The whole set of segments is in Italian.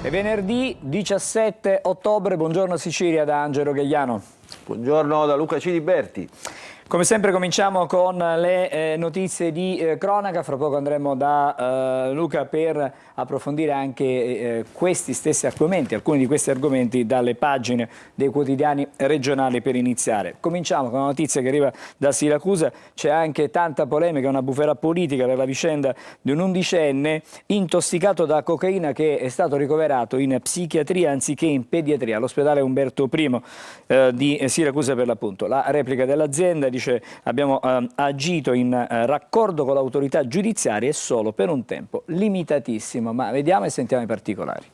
È venerdì 17 ottobre, buongiorno Sicilia da Angelo Gagliano. Buongiorno da Luca Ciliberti. Come sempre cominciamo con le notizie di cronaca, fra poco andremo da Luca per approfondire anche questi stessi argomenti, alcuni di questi argomenti dalle pagine dei quotidiani regionali per iniziare. Cominciamo con una notizia che arriva da Siracusa, c'è anche tanta polemica, una bufera politica per la vicenda di un undicenne intossicato da cocaina che è stato ricoverato in psichiatria anziché in pediatria, all'ospedale Umberto I di Siracusa per l'appunto. La replica dell'azienda dice abbiamo agito in raccordo con l'autorità giudiziaria e solo per un tempo limitatissimo, ma vediamo e sentiamo i particolari.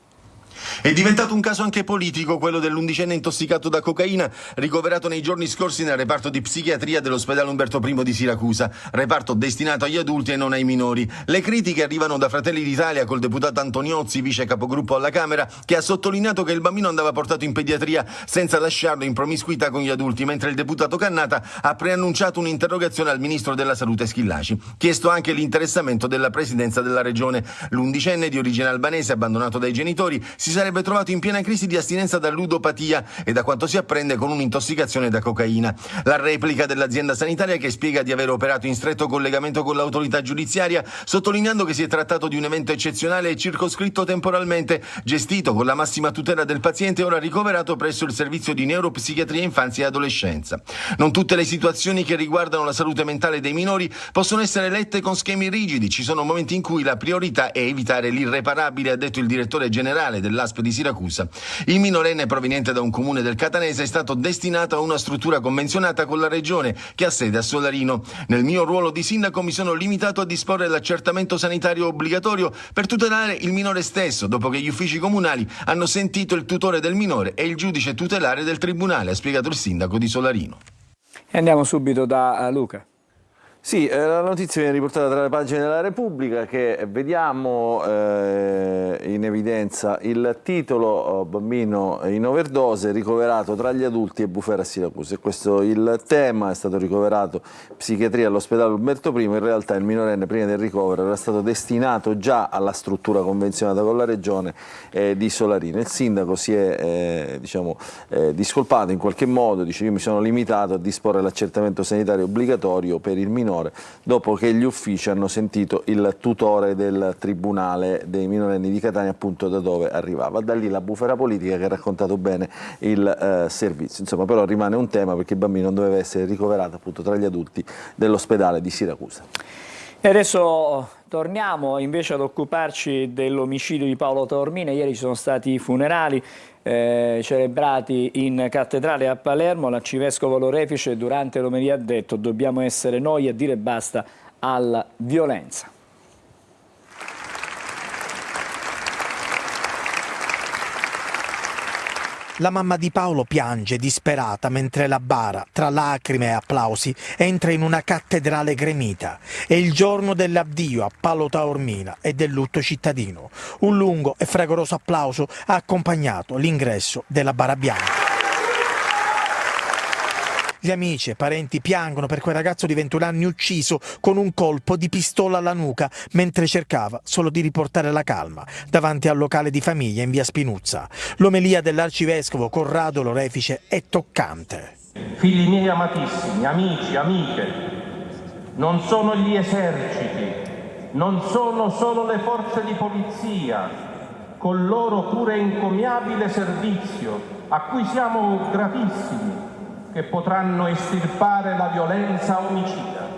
È diventato un caso anche politico quello dell'undicenne intossicato da cocaina ricoverato nei giorni scorsi nel reparto di psichiatria dell'ospedale Umberto I di Siracusa, reparto destinato agli adulti e non ai minori. Le critiche arrivano da Fratelli d'Italia col deputato Antoniozzi, vice capogruppo alla Camera, che ha sottolineato che il bambino andava portato in pediatria senza lasciarlo in promiscuità con gli adulti, mentre il deputato Cannata ha preannunciato un'interrogazione al ministro della Salute Schillaci. Chiesto anche l'interessamento della presidenza della regione. L'undicenne di origine albanese, abbandonato dai genitori, si sarebbe trovato in piena crisi di astinenza da ludopatia e da quanto si apprende con un'intossicazione da cocaina. La replica dell'azienda sanitaria che spiega di aver operato in stretto collegamento con l'autorità giudiziaria, sottolineando che si è trattato di un evento eccezionale e circoscritto temporalmente, gestito con la massima tutela del paziente e ora ricoverato presso il servizio di neuropsichiatria infanzia e adolescenza. Non tutte le situazioni che riguardano la salute mentale dei minori possono essere lette con schemi rigidi, ci sono momenti in cui la priorità è evitare l'irreparabile, ha detto il direttore generale dell'ASP di Siracusa. Il minorenne proveniente da un comune del Catanese è stato destinato a una struttura convenzionata con la regione che ha sede a Solarino. Nel mio ruolo di sindaco mi sono limitato a disporre l'accertamento sanitario obbligatorio per tutelare il minore stesso, dopo che gli uffici comunali hanno sentito il tutore del minore e il giudice tutelare del tribunale, ha spiegato il sindaco di Solarino. E andiamo subito da Luca. Sì, la notizia viene riportata tra le pagine della Repubblica che vediamo in evidenza il titolo bambino in overdose ricoverato tra gli adulti e bufera a Siracusa. E questo il tema, è stato ricoverato psichiatria all'ospedale Umberto I, in realtà il minorenne prima del ricovero era stato destinato già alla struttura convenzionata con la regione di Solarino. Il sindaco si è discolpato in qualche modo, dice io mi sono limitato a disporre l'accertamento sanitario obbligatorio per il minore dopo che gli uffici hanno sentito il tutore del tribunale dei minorenni di Catania, appunto da dove arrivava. Da lì la bufera politica che ha raccontato bene il servizio. Insomma, però rimane un tema perché il bambino non doveva essere ricoverato appunto tra gli adulti dell'ospedale di Siracusa. E adesso torniamo invece ad occuparci dell'omicidio di Paolo Taormina. Ieri ci sono stati i funerali celebrati in cattedrale a Palermo. L'arcivescovo Lorefice durante l'omelia ha detto dobbiamo essere noi a dire basta alla violenza. La mamma di Paolo piange disperata mentre la bara, tra lacrime e applausi, entra in una cattedrale gremita. È il giorno dell'addio a Paolo Taormina e del lutto cittadino. Un lungo e fragoroso applauso ha accompagnato l'ingresso della bara bianca. Gli amici e parenti piangono per quel ragazzo di 21 anni ucciso con un colpo di pistola alla nuca mentre cercava solo di riportare la calma davanti al locale di famiglia in via Spinuzza. L'omelia dell'arcivescovo Corrado Lorefice è toccante. Figli miei amatissimi, amici, amiche, non sono gli eserciti, non sono solo le forze di polizia, col loro pure encomiabile servizio, a cui siamo gratissimi, che potranno estirpare la violenza omicida.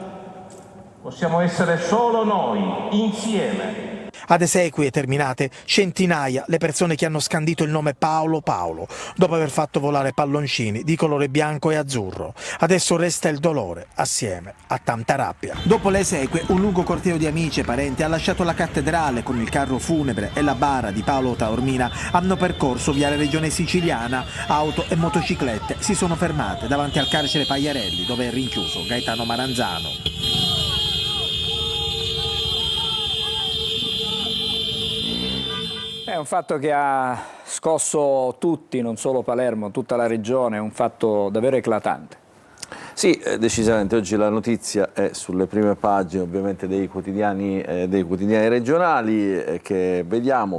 Possiamo essere solo noi, insieme. Ad esequie terminate, centinaia le persone che hanno scandito il nome Paolo Paolo, dopo aver fatto volare palloncini di colore bianco e azzurro. Adesso resta il dolore, assieme a tanta rabbia. Dopo le esequie, un lungo corteo di amici e parenti ha lasciato la cattedrale con il carro funebre e la bara di Paolo Taormina. Hanno percorso via la regione siciliana. Auto e motociclette si sono fermate davanti al carcere Pagliarelli, dove è rinchiuso Gaetano Maranzano. È un fatto che ha scosso tutti, non solo Palermo, tutta la regione, è un fatto davvero eclatante. Sì, decisamente oggi la notizia è sulle prime pagine ovviamente dei quotidiani regionali che vediamo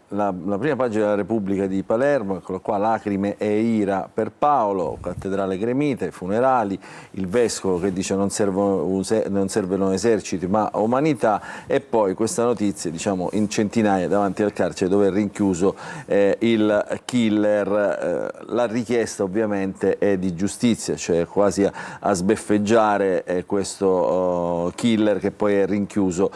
la prima pagina della Repubblica di Palermo, eccolo qua, lacrime e ira per Paolo, cattedrale gremita, i funerali, il vescovo che dice non servono eserciti ma umanità, e poi questa notizia, diciamo, in centinaia davanti al carcere dove è rinchiuso il killer. La richiesta ovviamente è di giustizia, cioè quasi a sbeffeggiare questo killer che poi è rinchiuso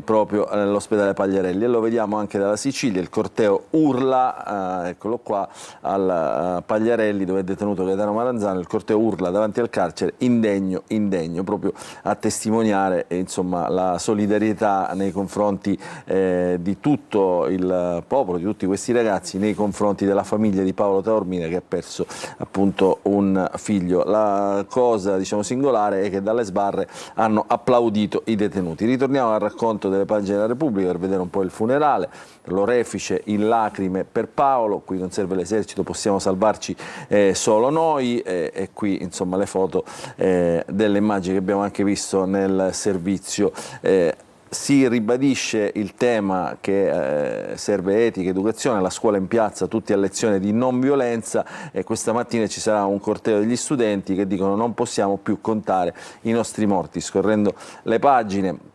proprio nell'ospedale Pagliarelli, e lo vediamo anche dalla Sicilia. Il corteo urla, eccolo qua, al Pagliarelli dove è detenuto Gaetano Maranzano, il corteo urla davanti al carcere indegno, indegno, proprio a testimoniare insomma, la solidarietà nei confronti di tutto il popolo, di tutti questi ragazzi, nei confronti della famiglia di Paolo Taormina che ha perso appunto un figlio. La cosa, diciamo, singolare è che dalle sbarre hanno applaudito i detenuti. Ritorniamo al racconto delle pagine della Repubblica per vedere un po' il funerale. L'orefice in lacrime per Paolo, qui non serve l'esercito, possiamo salvarci solo noi, e qui insomma le foto delle immagini che abbiamo anche visto nel servizio. Si ribadisce il tema che serve etica, educazione, la scuola in piazza, tutti a lezione di non violenza, e questa mattina ci sarà un corteo degli studenti che dicono non possiamo più contare i nostri morti. Scorrendo le pagine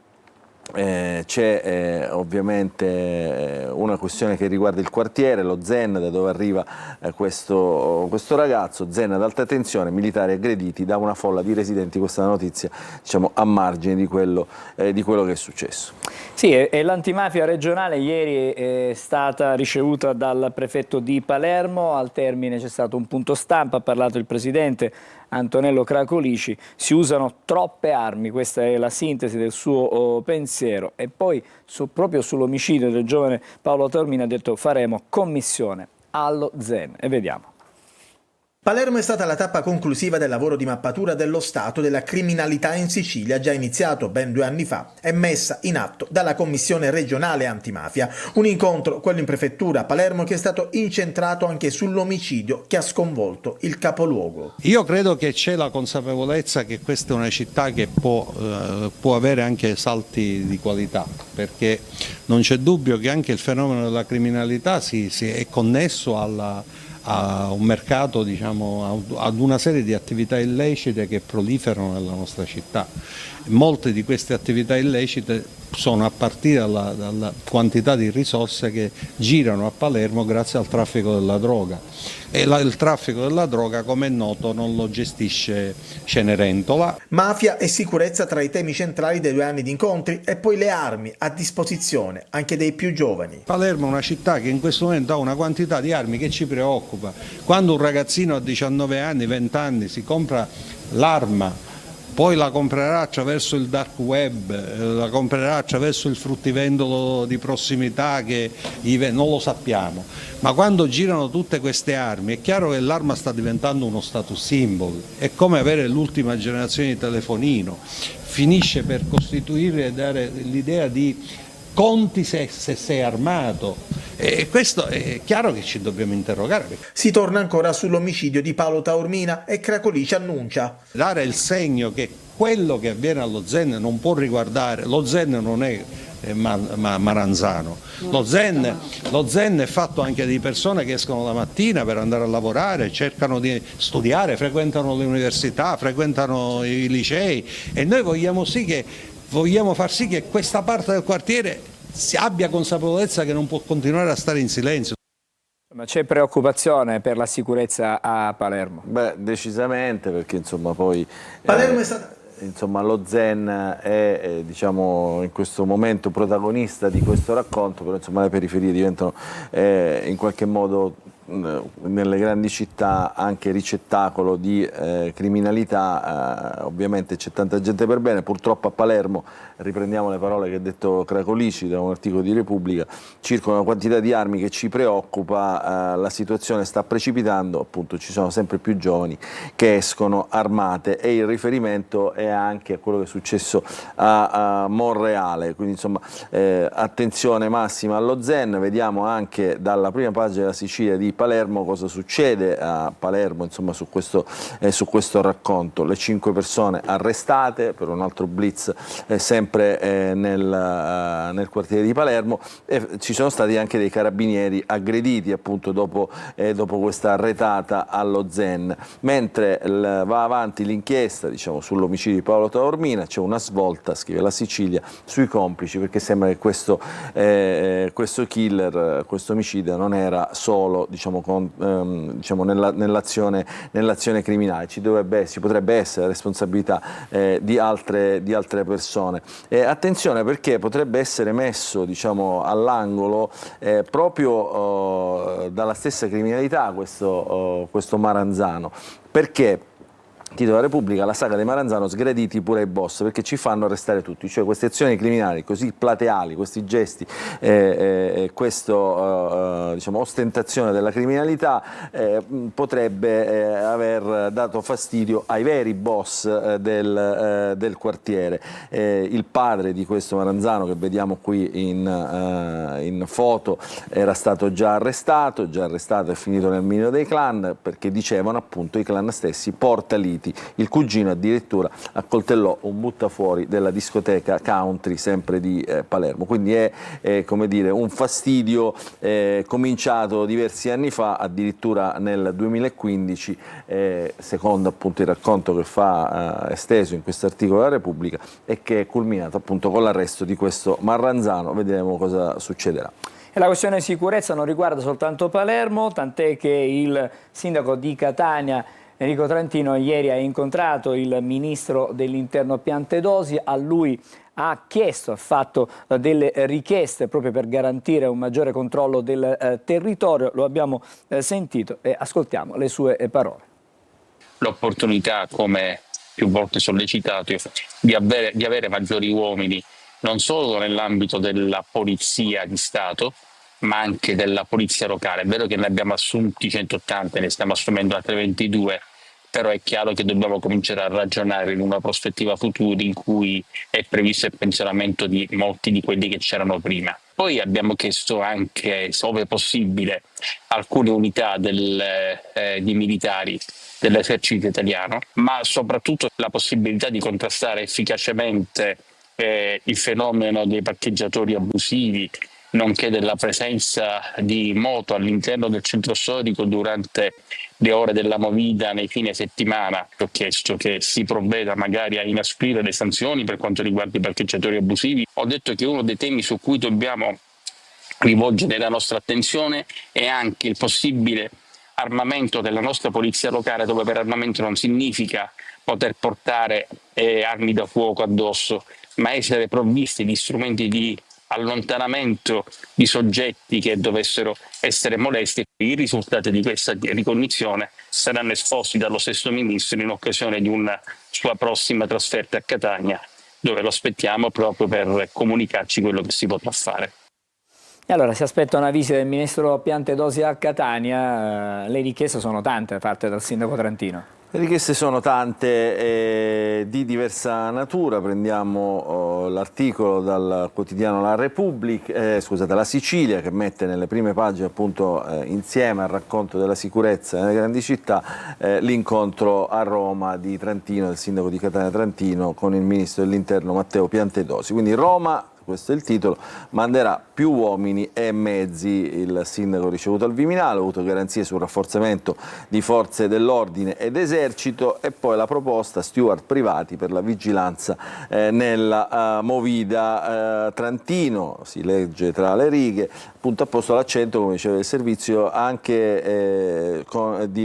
c'è ovviamente una questione che riguarda il quartiere, lo Zen, da dove arriva questo ragazzo. Zen ad alta tensione, militari aggrediti da una folla di residenti. Questa è la notizia, diciamo, a margine di quello che è successo. Sì, e l'antimafia regionale ieri è stata ricevuta dal prefetto di Palermo. Al termine c'è stato un punto stampa, ha parlato il presidente Antonello Cracolici. Si usano troppe armi, questa è la sintesi del suo pensiero. E poi proprio sull'omicidio del giovane Paolo Taormina ha detto faremo commissione allo Zen, e vediamo. Palermo è stata la tappa conclusiva del lavoro di mappatura dello stato della criminalità in Sicilia, già iniziato ben 2 anni fa e messa in atto dalla Commissione regionale antimafia. Un incontro, quello in prefettura a Palermo, che è stato incentrato anche sull'omicidio che ha sconvolto il capoluogo. Io credo che c'è la consapevolezza che questa è una città che può avere anche salti di qualità, perché non c'è dubbio che anche il fenomeno della criminalità è connesso a un mercato, diciamo, ad una serie di attività illecite che proliferano nella nostra città. Molte di queste attività illecite sono a partire dalla quantità di risorse che girano a Palermo grazie al traffico della droga. E il traffico della droga, come è noto, non lo gestisce Cenerentola. Mafia e sicurezza tra i temi centrali dei 2 anni di incontri, e poi le armi a disposizione anche dei più giovani. Palermo è una città che in questo momento ha una quantità di armi che ci preoccupa. Quando un ragazzino a 19 anni, 20 anni si compra l'arma, poi la comprerà attraverso il dark web, la comprerà attraverso il fruttivendolo di prossimità che non lo sappiamo, ma quando girano tutte queste armi è chiaro che l'arma sta diventando uno status symbol, è come avere l'ultima generazione di telefonino, finisce per costituire e dare l'idea di conti se sei armato. E questo è chiaro che ci dobbiamo interrogare. Si torna ancora sull'omicidio di Paolo Taormina e Cracolici annuncia. Dare il segno che quello che avviene allo Zen non può riguardare, lo Zen non è Maranzano, lo Zen è fatto anche di persone che escono la mattina per andare a lavorare, cercano di studiare, frequentano le università, frequentano i licei, e noi vogliamo far sì che questa parte del quartiere si abbia consapevolezza che non può continuare a stare in silenzio. Ma c'è preoccupazione per la sicurezza a Palermo? Beh, decisamente, perché insomma poi Palermo è stata... Insomma, lo Zen è diciamo, in questo momento protagonista di questo racconto, però insomma, le periferie diventano in qualche modo nelle grandi città anche ricettacolo di criminalità. Ovviamente c'è tanta gente per bene, purtroppo a Palermo, riprendiamo le parole che ha detto Cracolici da un articolo di Repubblica, circola una quantità di armi che ci preoccupa, la situazione sta precipitando, appunto ci sono sempre più giovani che escono armate, e il riferimento è anche a quello che è successo a Monreale, quindi insomma attenzione massima allo Zen. Vediamo anche dalla prima pagina della Sicilia di Palermo. Cosa succede a Palermo, insomma, su questo racconto? Le 5 persone arrestate per un altro blitz sempre nel quartiere di Palermo, e ci sono stati anche dei carabinieri aggrediti appunto dopo questa retata allo Zen. Mentre va avanti l'inchiesta, diciamo, sull'omicidio di Paolo Taormina, c'è una svolta, scrive La Sicilia, sui complici, perché sembra che questo killer, questo omicida non era solo, diciamo, nell'azione criminale, ci potrebbe essere la responsabilità di altre persone. Attenzione, perché potrebbe essere messo, diciamo, all'angolo proprio dalla stessa criminalità questo Maranzano. Perché? Titola Repubblica, la saga dei Maranzano, sgraditi pure ai boss, perché ci fanno arrestare tutti, cioè queste azioni criminali così plateali, questi gesti, questa diciamo, ostentazione della criminalità potrebbe aver dato fastidio ai veri boss del quartiere. Il padre di questo Maranzano, che vediamo qui in foto, era stato già arrestato e finito nel mirino dei clan, perché dicevano appunto i clan stessi porta liti. Il cugino addirittura accoltellò un buttafuori della discoteca country sempre di Palermo, quindi è come dire un fastidio cominciato diversi anni fa, addirittura nel 2015, secondo appunto il racconto che fa esteso in questo articolo della Repubblica, e che è culminato appunto con l'arresto di questo Maranzano. Vedremo cosa succederà. E la questione sicurezza non riguarda soltanto Palermo, tant'è che il sindaco di Catania Enrico Trantino ieri ha incontrato il ministro dell'Interno Piantedosi, a lui ha fatto delle richieste proprio per garantire un maggiore controllo del territorio. Lo abbiamo sentito e ascoltiamo le sue parole. L'opportunità, come più volte sollecitato, di avere maggiori uomini non solo nell'ambito della polizia di Stato, ma anche della polizia locale. È vero che ne abbiamo assunti 180, ne stiamo assumendo altre 22, però è chiaro che dobbiamo cominciare a ragionare in una prospettiva futura in cui è previsto il pensionamento di molti di quelli che c'erano prima. Poi abbiamo chiesto anche, ove possibile, alcune unità di militari dell'esercito italiano, ma soprattutto la possibilità di contrastare efficacemente il fenomeno dei parcheggiatori abusivi, nonché della presenza di moto all'interno del centro storico durante le ore della movida nei fine settimana. Ho chiesto che si provveda magari a inasprire le sanzioni per quanto riguarda i parcheggiatori abusivi. Ho detto che uno dei temi su cui dobbiamo rivolgere la nostra attenzione è anche il possibile armamento della nostra polizia locale, dove per armamento non significa poter portare armi da fuoco addosso, ma essere provvisti di strumenti di allontanamento di soggetti che dovessero essere molesti. I risultati di questa ricognizione saranno esposti dallo stesso Ministro in occasione di una sua prossima trasferta a Catania, dove lo aspettiamo proprio per comunicarci quello che si potrà fare. E allora si aspetta una visita del Ministro Piantedosi a Catania. Le richieste sono tante fatte dal Sindaco Trantino. Le richieste sono tante, di diversa natura. Prendiamo l'articolo dal quotidiano La Sicilia, che mette nelle prime pagine appunto insieme al racconto della sicurezza nelle grandi città l'incontro a Roma di Trantino, del sindaco di Catania Trantino, con il ministro dell'Interno Matteo Piantedosi. Quindi Roma, questo è il titolo, manderà più uomini e mezzi. Il sindaco ricevuto al Viminale, ha avuto garanzie sul rafforzamento di forze dell'ordine ed esercito, e poi la proposta steward privati per la vigilanza nella movida. Trantino, si legge tra le righe, appunto ha posto l'accento, come diceva il servizio, anche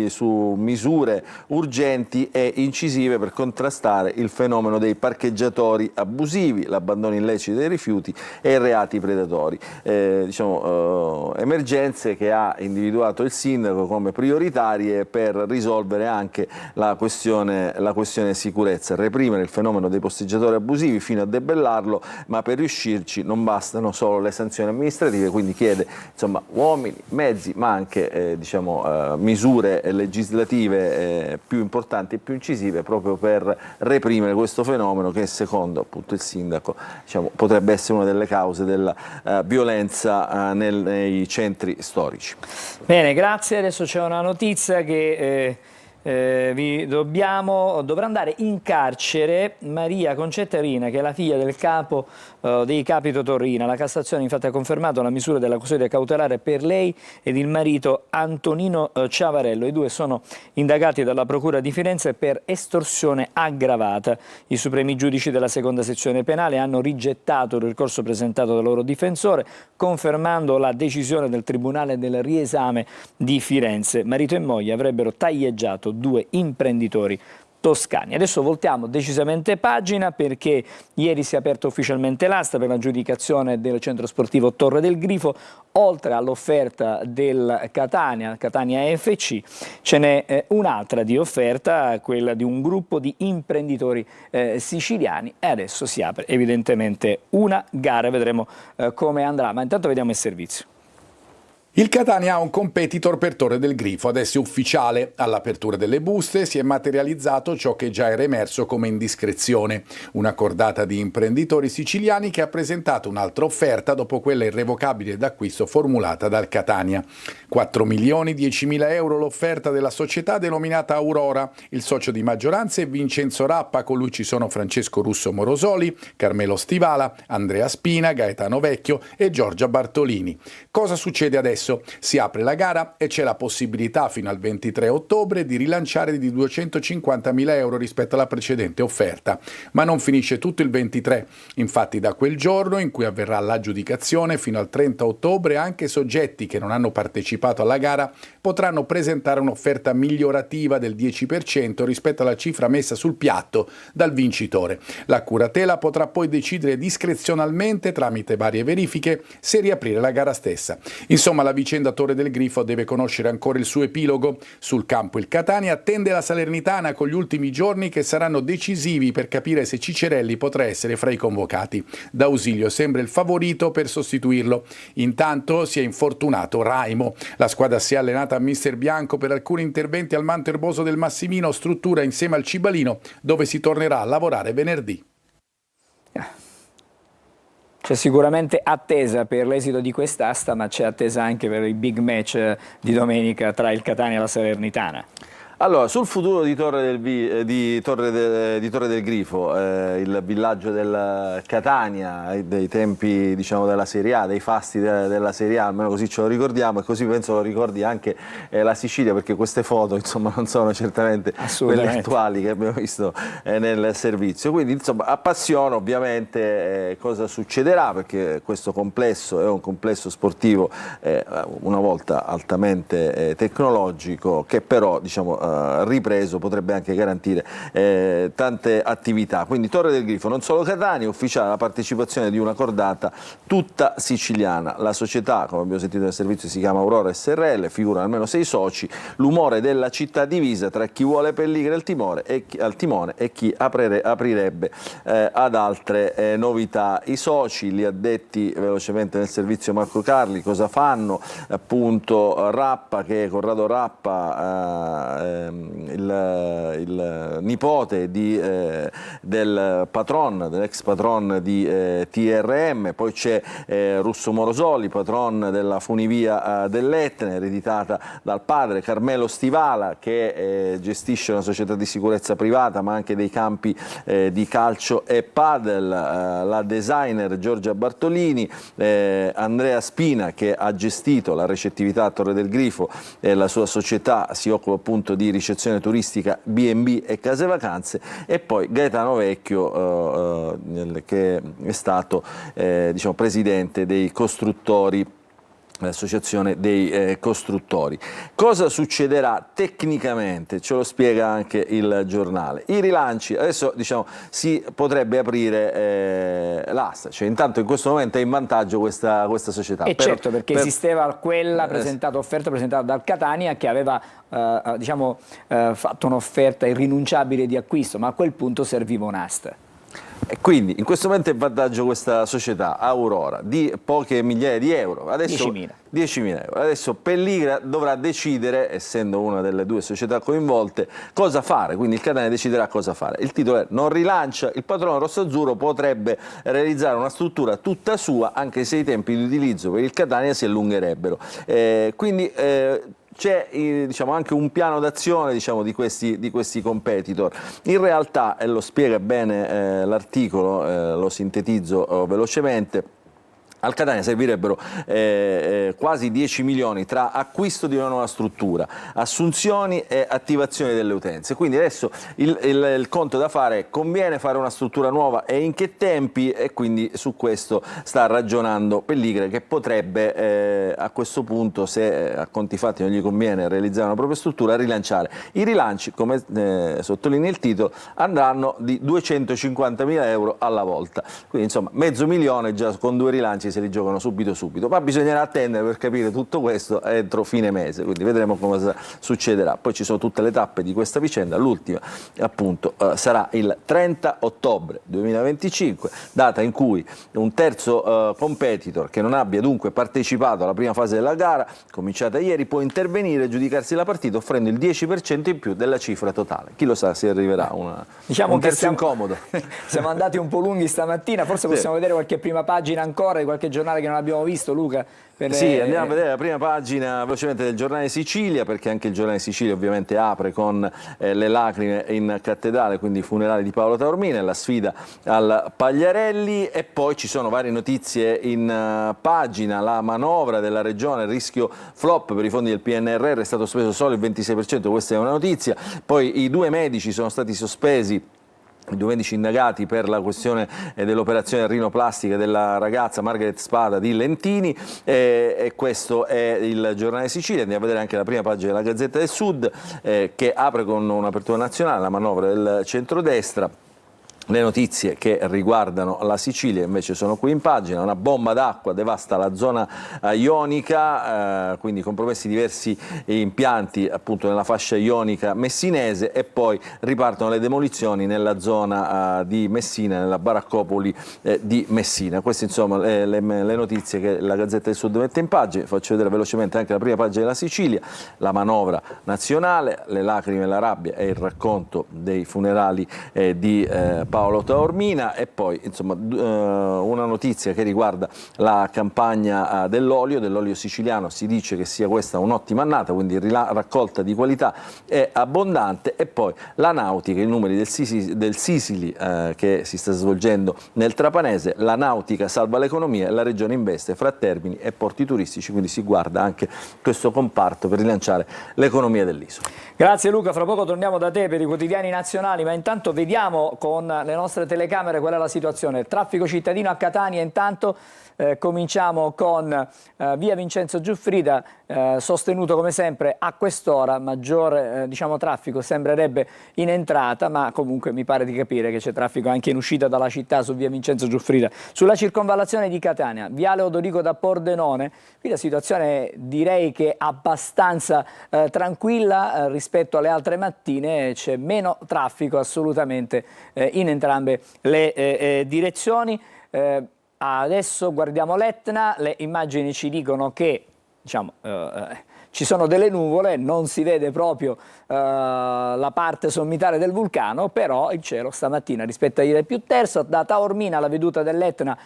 su misure urgenti e incisive per contrastare il fenomeno dei parcheggiatori abusivi, l'abbandono illecito dei rifiuti e reati predatori. Emergenze che ha individuato il sindaco come prioritarie per risolvere anche la questione sicurezza, reprimere il fenomeno dei posteggiatori abusivi fino a debellarlo, ma per riuscirci non bastano solo le sanzioni amministrative, quindi chiede richiede insomma uomini, mezzi, ma anche diciamo, misure legislative più importanti e più incisive proprio per reprimere questo fenomeno che secondo appunto il sindaco diciamo, potrebbe essere una delle cause della violenza nei centri storici. Bene, grazie. Adesso c'è una notizia che dovrà andare in carcere Maria Concetta Rina, che è la figlia del capo dei capi Totorrina. La Cassazione infatti ha confermato la misura della custodia cautelare per lei ed il marito Antonino Ciavarello. I due sono indagati dalla Procura di Firenze per estorsione aggravata. I supremi giudici della seconda sezione penale hanno rigettato il ricorso presentato dal loro difensore, confermando la decisione del Tribunale del riesame di Firenze. Marito e moglie avrebbero taglieggiato 2 imprenditori toscani. Adesso voltiamo decisamente pagina perché ieri si è aperta ufficialmente l'asta per l'aggiudicazione del centro sportivo Torre del Grifo. Oltre all'offerta del Catania FC, ce n'è un'altra di offerta, quella di un gruppo di imprenditori siciliani, e adesso si apre evidentemente una gara, vedremo come andrà, ma intanto vediamo il servizio. Il Catania ha un competitor per Torre del Grifo, adesso è ufficiale. All'apertura delle buste si è materializzato ciò che già era emerso come indiscrezione. Una cordata di imprenditori siciliani che ha presentato un'altra offerta dopo quella irrevocabile d'acquisto formulata dal Catania. 4.010.000 euro l'offerta della società denominata Aurora. Il socio di maggioranza è Vincenzo Rappa, con lui ci sono Francesco Russo Morosoli, Carmelo Stivala, Andrea Spina, Gaetano Vecchio e Giorgia Bartolini. Cosa succede adesso? Si apre la gara e c'è la possibilità fino al 23 ottobre di rilanciare di 250.000 euro rispetto alla precedente offerta. Ma non finisce tutto il 23. Infatti da quel giorno in cui avverrà l'aggiudicazione fino al 30 ottobre anche soggetti che non hanno partecipato alla gara potranno presentare un'offerta migliorativa del 10% rispetto alla cifra messa sul piatto dal vincitore. La curatela potrà poi decidere discrezionalmente tramite varie verifiche se riaprire la gara stessa. Insomma, la vicenda Torre del Grifo deve conoscere ancora il suo epilogo. Sul campo il Catania attende la Salernitana con gli ultimi giorni che saranno decisivi per capire se Ciccerelli potrà essere fra i convocati. D'Ausilio sembra il favorito per sostituirlo. Intanto si è infortunato Raimo. La squadra si è allenata a mister Bianco per alcuni interventi al Manto Erboso del Massimino, struttura insieme al Cibalino, dove si tornerà a lavorare venerdì. C'è sicuramente attesa per l'esito di quest'asta, ma c'è attesa anche per il big match di domenica tra il Catania e la Salernitana. Allora, sul futuro di Torre del Grifo, il villaggio del Catania, dei tempi diciamo, della Serie A, dei fasti della Serie A, almeno così ce lo ricordiamo e così penso lo ricordi anche la Sicilia, perché queste foto insomma, non sono certamente quelle attuali che abbiamo visto nel servizio. Quindi insomma, appassiona ovviamente cosa succederà, perché questo complesso è un complesso sportivo una volta altamente tecnologico, che però diciamo, ripreso potrebbe anche garantire tante attività. Quindi Torre del Grifo, non solo Catania, ufficiale la partecipazione di una cordata tutta siciliana. La società, come abbiamo sentito nel servizio, si chiama Aurora SRL, figurano almeno 6 soci, l'umore della città divisa tra chi vuole pelligre al timone e chi aprirebbe ad altre novità. I soci li ha detti velocemente nel servizio Marco Carli, cosa fanno? Appunto Rappa, che è Corrado Rappa, il nipote del patron, dell'ex patron di TRM, poi c'è Russo Morosoli, patron della funivia dell'Etna, ereditata dal padre, Carmelo Stivala, che gestisce una società di sicurezza privata ma anche dei campi di calcio e padel, la designer Giorgia Bartolini, Andrea Spina, che ha gestito la recettività a Torre del Grifo, la sua società si occupa appunto di ricezione turistica, B&B e case vacanze, e poi Gaetano Vecchio che è stato diciamo, presidente dei costruttori, l'associazione dei costruttori. Cosa succederà tecnicamente? Ce lo spiega anche il giornale. I rilanci, adesso diciamo si potrebbe aprire l'asta, cioè intanto in questo momento è in vantaggio questa società. E certo, perché esisteva quella offerta presentata dal Catania che aveva diciamo, fatto un'offerta irrinunciabile di acquisto, ma a quel punto serviva un'asta. E quindi in questo momento è in vantaggio questa società Aurora di poche migliaia di euro. Adesso 10.000 euro. Adesso Pelligra dovrà decidere, essendo una delle due società coinvolte, cosa fare. Quindi il Catania deciderà cosa fare. Il titolo è: non rilancia, il patrono rossazzurro potrebbe realizzare una struttura tutta sua, anche se i tempi di utilizzo per il Catania si allungherebbero. Quindi c'è diciamo, anche un piano d'azione diciamo, di questi competitor. In realtà, e lo spiega bene l'articolo, lo sintetizzo velocemente, al Catania servirebbero quasi 10 milioni tra acquisto di una nuova struttura, assunzioni e attivazione delle utenze. Quindi adesso il conto da fare è: conviene fare una struttura nuova e in che tempi? E quindi su questo sta ragionando Pelligra, che potrebbe a questo punto, se a conti fatti non gli conviene realizzare una propria struttura, rilanciare. I rilanci, come sottolinea il titolo, andranno di 250.000 euro alla volta. Quindi insomma mezzo milione già con 2 rilanci se li giocano subito, ma bisognerà attendere per capire tutto questo entro fine mese, quindi vedremo cosa succederà. Poi ci sono tutte le tappe di questa vicenda, l'ultima appunto sarà il 30 ottobre 2025, data in cui un terzo competitor che non abbia dunque partecipato alla prima fase della gara, cominciata ieri, può intervenire e giudicarsi la partita offrendo il 10% in più della cifra totale. Chi lo sa se arriverà diciamo un terzo incomodo. Siamo andati un po' lunghi stamattina, forse possiamo vedere qualche prima pagina ancora di qualche giornale che non abbiamo visto, Luca? Sì, andiamo a vedere la prima pagina velocemente del giornale Sicilia, perché anche il giornale Sicilia ovviamente apre con le lacrime in cattedrale, quindi i funerali di Paolo Taormina, la sfida al Pagliarelli, e poi ci sono varie notizie in pagina. La manovra della regione, il rischio flop per i fondi del PNRR, è stato speso solo il 26%, questa è una notizia. Poi i 2 medici sono stati sospesi, i 2 medici indagati per la questione dell'operazione rinoplastica della ragazza Margaret Spada di Lentini, e questo è il giornale Sicilia. Andiamo a vedere anche la prima pagina della Gazzetta del Sud, che apre con un'apertura nazionale, la manovra del centrodestra. Le notizie che riguardano la Sicilia invece sono qui in pagina. Una bomba d'acqua devasta la zona ionica, quindi compromessi diversi impianti appunto nella fascia ionica messinese, e poi ripartono le demolizioni nella zona di Messina, nella baraccopoli di Messina. Queste insomma le notizie che la Gazzetta del Sud mette in pagina. Faccio vedere velocemente anche la prima pagina della Sicilia, la manovra nazionale, le lacrime e la rabbia e il racconto dei funerali di Paolo Taormina, e poi insomma una notizia che riguarda la campagna dell'olio siciliano. Si dice che sia questa un'ottima annata, quindi raccolta di qualità è abbondante, e poi la nautica, i numeri del Sisili che si sta svolgendo nel Trapanese. La nautica salva l'economia e la regione investe fra Termini e porti turistici, quindi si guarda anche questo comparto per rilanciare l'economia dell'isola. Grazie Luca, fra poco torniamo da te per i quotidiani nazionali, ma intanto vediamo con le nostre telecamere qual è la situazione. Traffico cittadino a Catania, intanto cominciamo con via Vincenzo Giuffrida, sostenuto come sempre a quest'ora, maggiore diciamo, traffico sembrerebbe in entrata, ma comunque mi pare di capire che c'è traffico anche in uscita dalla città su via Vincenzo Giuffrida. Sulla circonvallazione di Catania, viale Odorico da Pordenone, qui la situazione direi che è abbastanza tranquilla rispetto alle altre mattine, c'è meno traffico assolutamente in entrambe le direzioni. Adesso guardiamo l'Etna, le immagini ci dicono che diciamo, ci sono delle nuvole, non si vede proprio la parte sommitale del vulcano, però il cielo stamattina rispetto a ieri è più terso. Da Taormina la veduta dell'Etna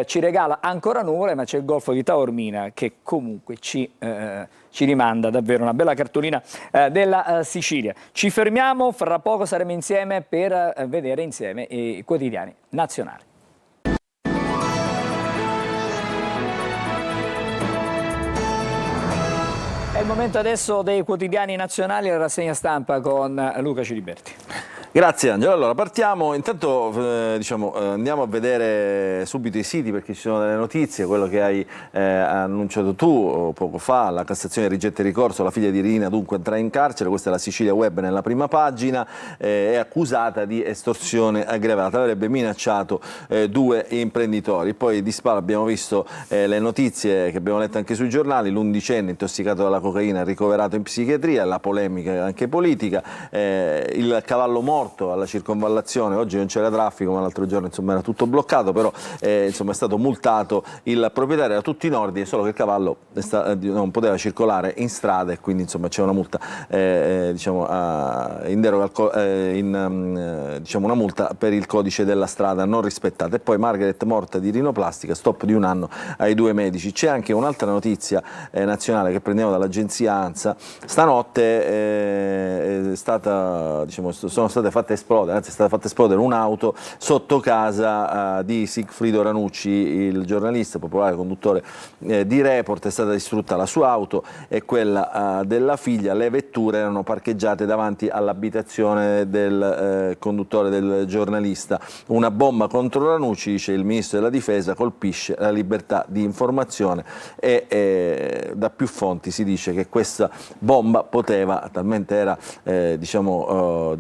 ci regala ancora nuvole, ma c'è il golfo di Taormina che comunque ci rimanda davvero una bella cartolina della Sicilia. Ci fermiamo, fra poco saremo insieme per vedere insieme i quotidiani nazionali. È il momento adesso dei quotidiani nazionali, la rassegna stampa con Luca Ciliberti. Grazie Angelo. Allora partiamo, intanto andiamo a vedere subito i siti, perché ci sono delle notizie. Quello che hai annunciato tu poco fa: la Cassazione rigetta il ricorso, la figlia di Rina dunque entrerà in carcere. Questa è la Sicilia Web nella prima pagina, è accusata di estorsione aggravata, avrebbe minacciato 2 imprenditori. Poi di spalla abbiamo visto le notizie che abbiamo letto anche sui giornali: l'11enne intossicato dalla cocaina ricoverato in psichiatria, la polemica anche politica, il cavallo morto morto alla circonvallazione, oggi non c'era traffico ma l'altro giorno insomma era tutto bloccato, però insomma è stato multato il proprietario a tutti in ordine, solo che il cavallo non poteva circolare in strada e quindi insomma c'è una multa diciamo in deroga diciamo una multa per il codice della strada non rispettata. E poi Margaret morta di rinoplastica, stop di 1 anno ai 2 medici. C'è anche un'altra notizia nazionale che prendiamo dall'agenzia ANSA. Stanotte diciamo, sono state fatte esplodere, anzi è stata fatta esplodere un'auto sotto casa di Sigfrido Ranucci, il giornalista popolare conduttore di Report. È stata distrutta la sua auto e quella della figlia. Le vetture erano parcheggiate davanti all'abitazione del conduttore, del giornalista. Una bomba contro Ranucci, dice il ministro della difesa, colpisce la libertà di informazione e da più fonti si dice che questa bomba poteva, talmente era diciamo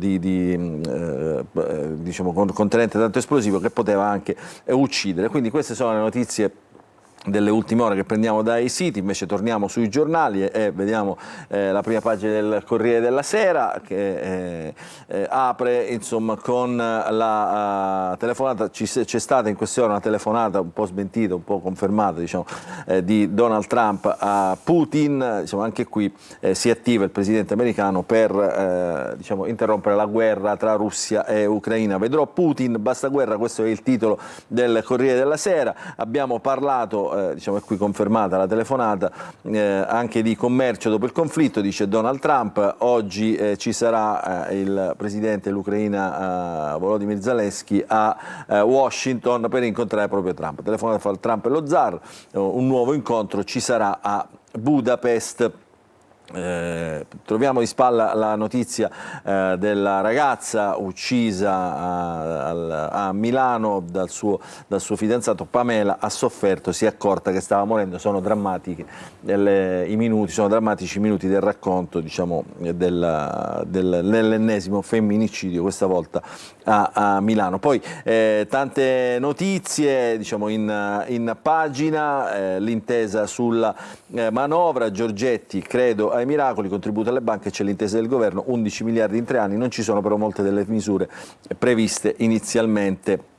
contenente tanto esplosivo che poteva anche uccidere. Quindi queste sono le notizie delle ultime ore che prendiamo dai siti. Invece torniamo sui giornali e vediamo la prima pagina del Corriere della Sera che apre insomma con la telefonata. C'è stata in queste ore una telefonata un po' smentita, un po' confermata diciamo, di Donald Trump a Putin. Diciamo, anche qui si attiva il presidente americano per diciamo, interrompere la guerra tra Russia e Ucraina. Vedrò Putin, basta guerra, questo è il titolo del Corriere della Sera. Abbiamo parlato diciamo è qui confermata la telefonata anche di commercio dopo il conflitto, dice Donald Trump. Oggi ci sarà il presidente dell'Ucraina Volodymyr Zelensky a Washington per incontrare proprio Trump. Telefonata fra Trump e lo zar, un nuovo incontro ci sarà a Budapest. Troviamo di spalla la notizia della ragazza uccisa a Milano dal suo fidanzato. Pamela ha sofferto, si è accorta che stava morendo. Sono drammatici i minuti del racconto diciamo, dell'ennesimo femminicidio, questa volta a Milano. Poi tante notizie diciamo, in pagina, l'intesa sulla manovra, Giorgetti credo ai miracoli, contributo alle banche, c'è l'intesa del governo, 11 miliardi in 3 anni, non ci sono però molte delle misure previste inizialmente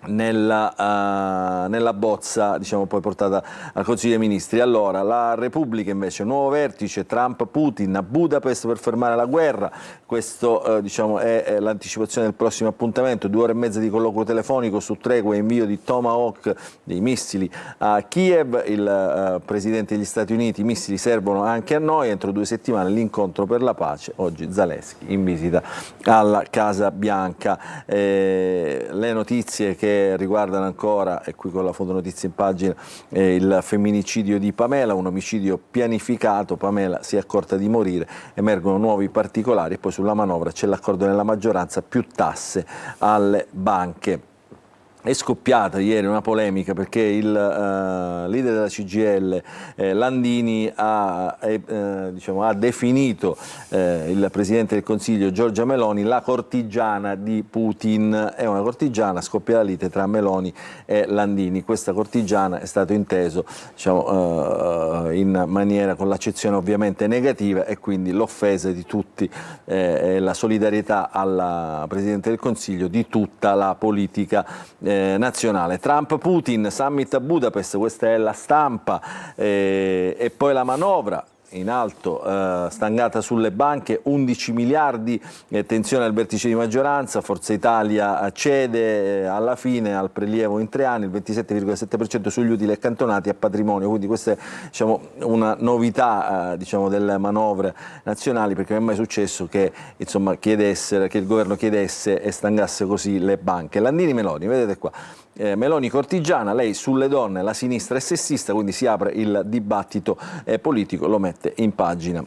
nella bozza diciamo, poi portata al Consiglio dei Ministri. Allora, la Repubblica invece, nuovo vertice, Trump-Putin a Budapest per fermare la guerra. Questo diciamo, è l'anticipazione del prossimo appuntamento, 2 ore e mezza di colloquio telefonico su tregua e invio di Tomahawk, dei missili a Kiev. Il Presidente degli Stati Uniti, i missili servono anche a noi, entro 2 settimane l'incontro per la pace. Oggi Zelensky in visita alla Casa Bianca. Le notizie che riguardano ancora, e qui con la fotonotizia in pagina, il femminicidio di Pamela, un omicidio pianificato. Pamela si è accorta di morire, emergono nuovi particolari e poi sulla manovra c'è l'accordo nella maggioranza, più tasse alle banche. È scoppiata ieri una polemica perché il leader della CGIL Landini ha definito il Presidente del Consiglio Giorgia Meloni la cortigiana di Putin. È una cortigiana, scoppia la lite tra Meloni e Landini. Questa cortigiana è stato inteso diciamo, in maniera, con l'accezione ovviamente negativa, e quindi l'offesa di tutti e la solidarietà al Presidente del Consiglio di tutta la politica nazionale. Trump-Putin, summit a Budapest, questa è la Stampa, e poi la manovra. In alto, stangata sulle banche, 11 miliardi, tensione al vertice di maggioranza, Forza Italia cede alla fine al prelievo in 3 anni, il 27,7% sugli utili accantonati a patrimonio. Quindi questa è diciamo, una novità diciamo, delle manovre nazionali, perché non è mai successo che, insomma, che il governo chiedesse e stangasse così le banche. Landini Meloni, vedete qua. Meloni cortigiana, lei sulle donne, la sinistra è sessista, quindi si apre il dibattito politico, lo mette in pagina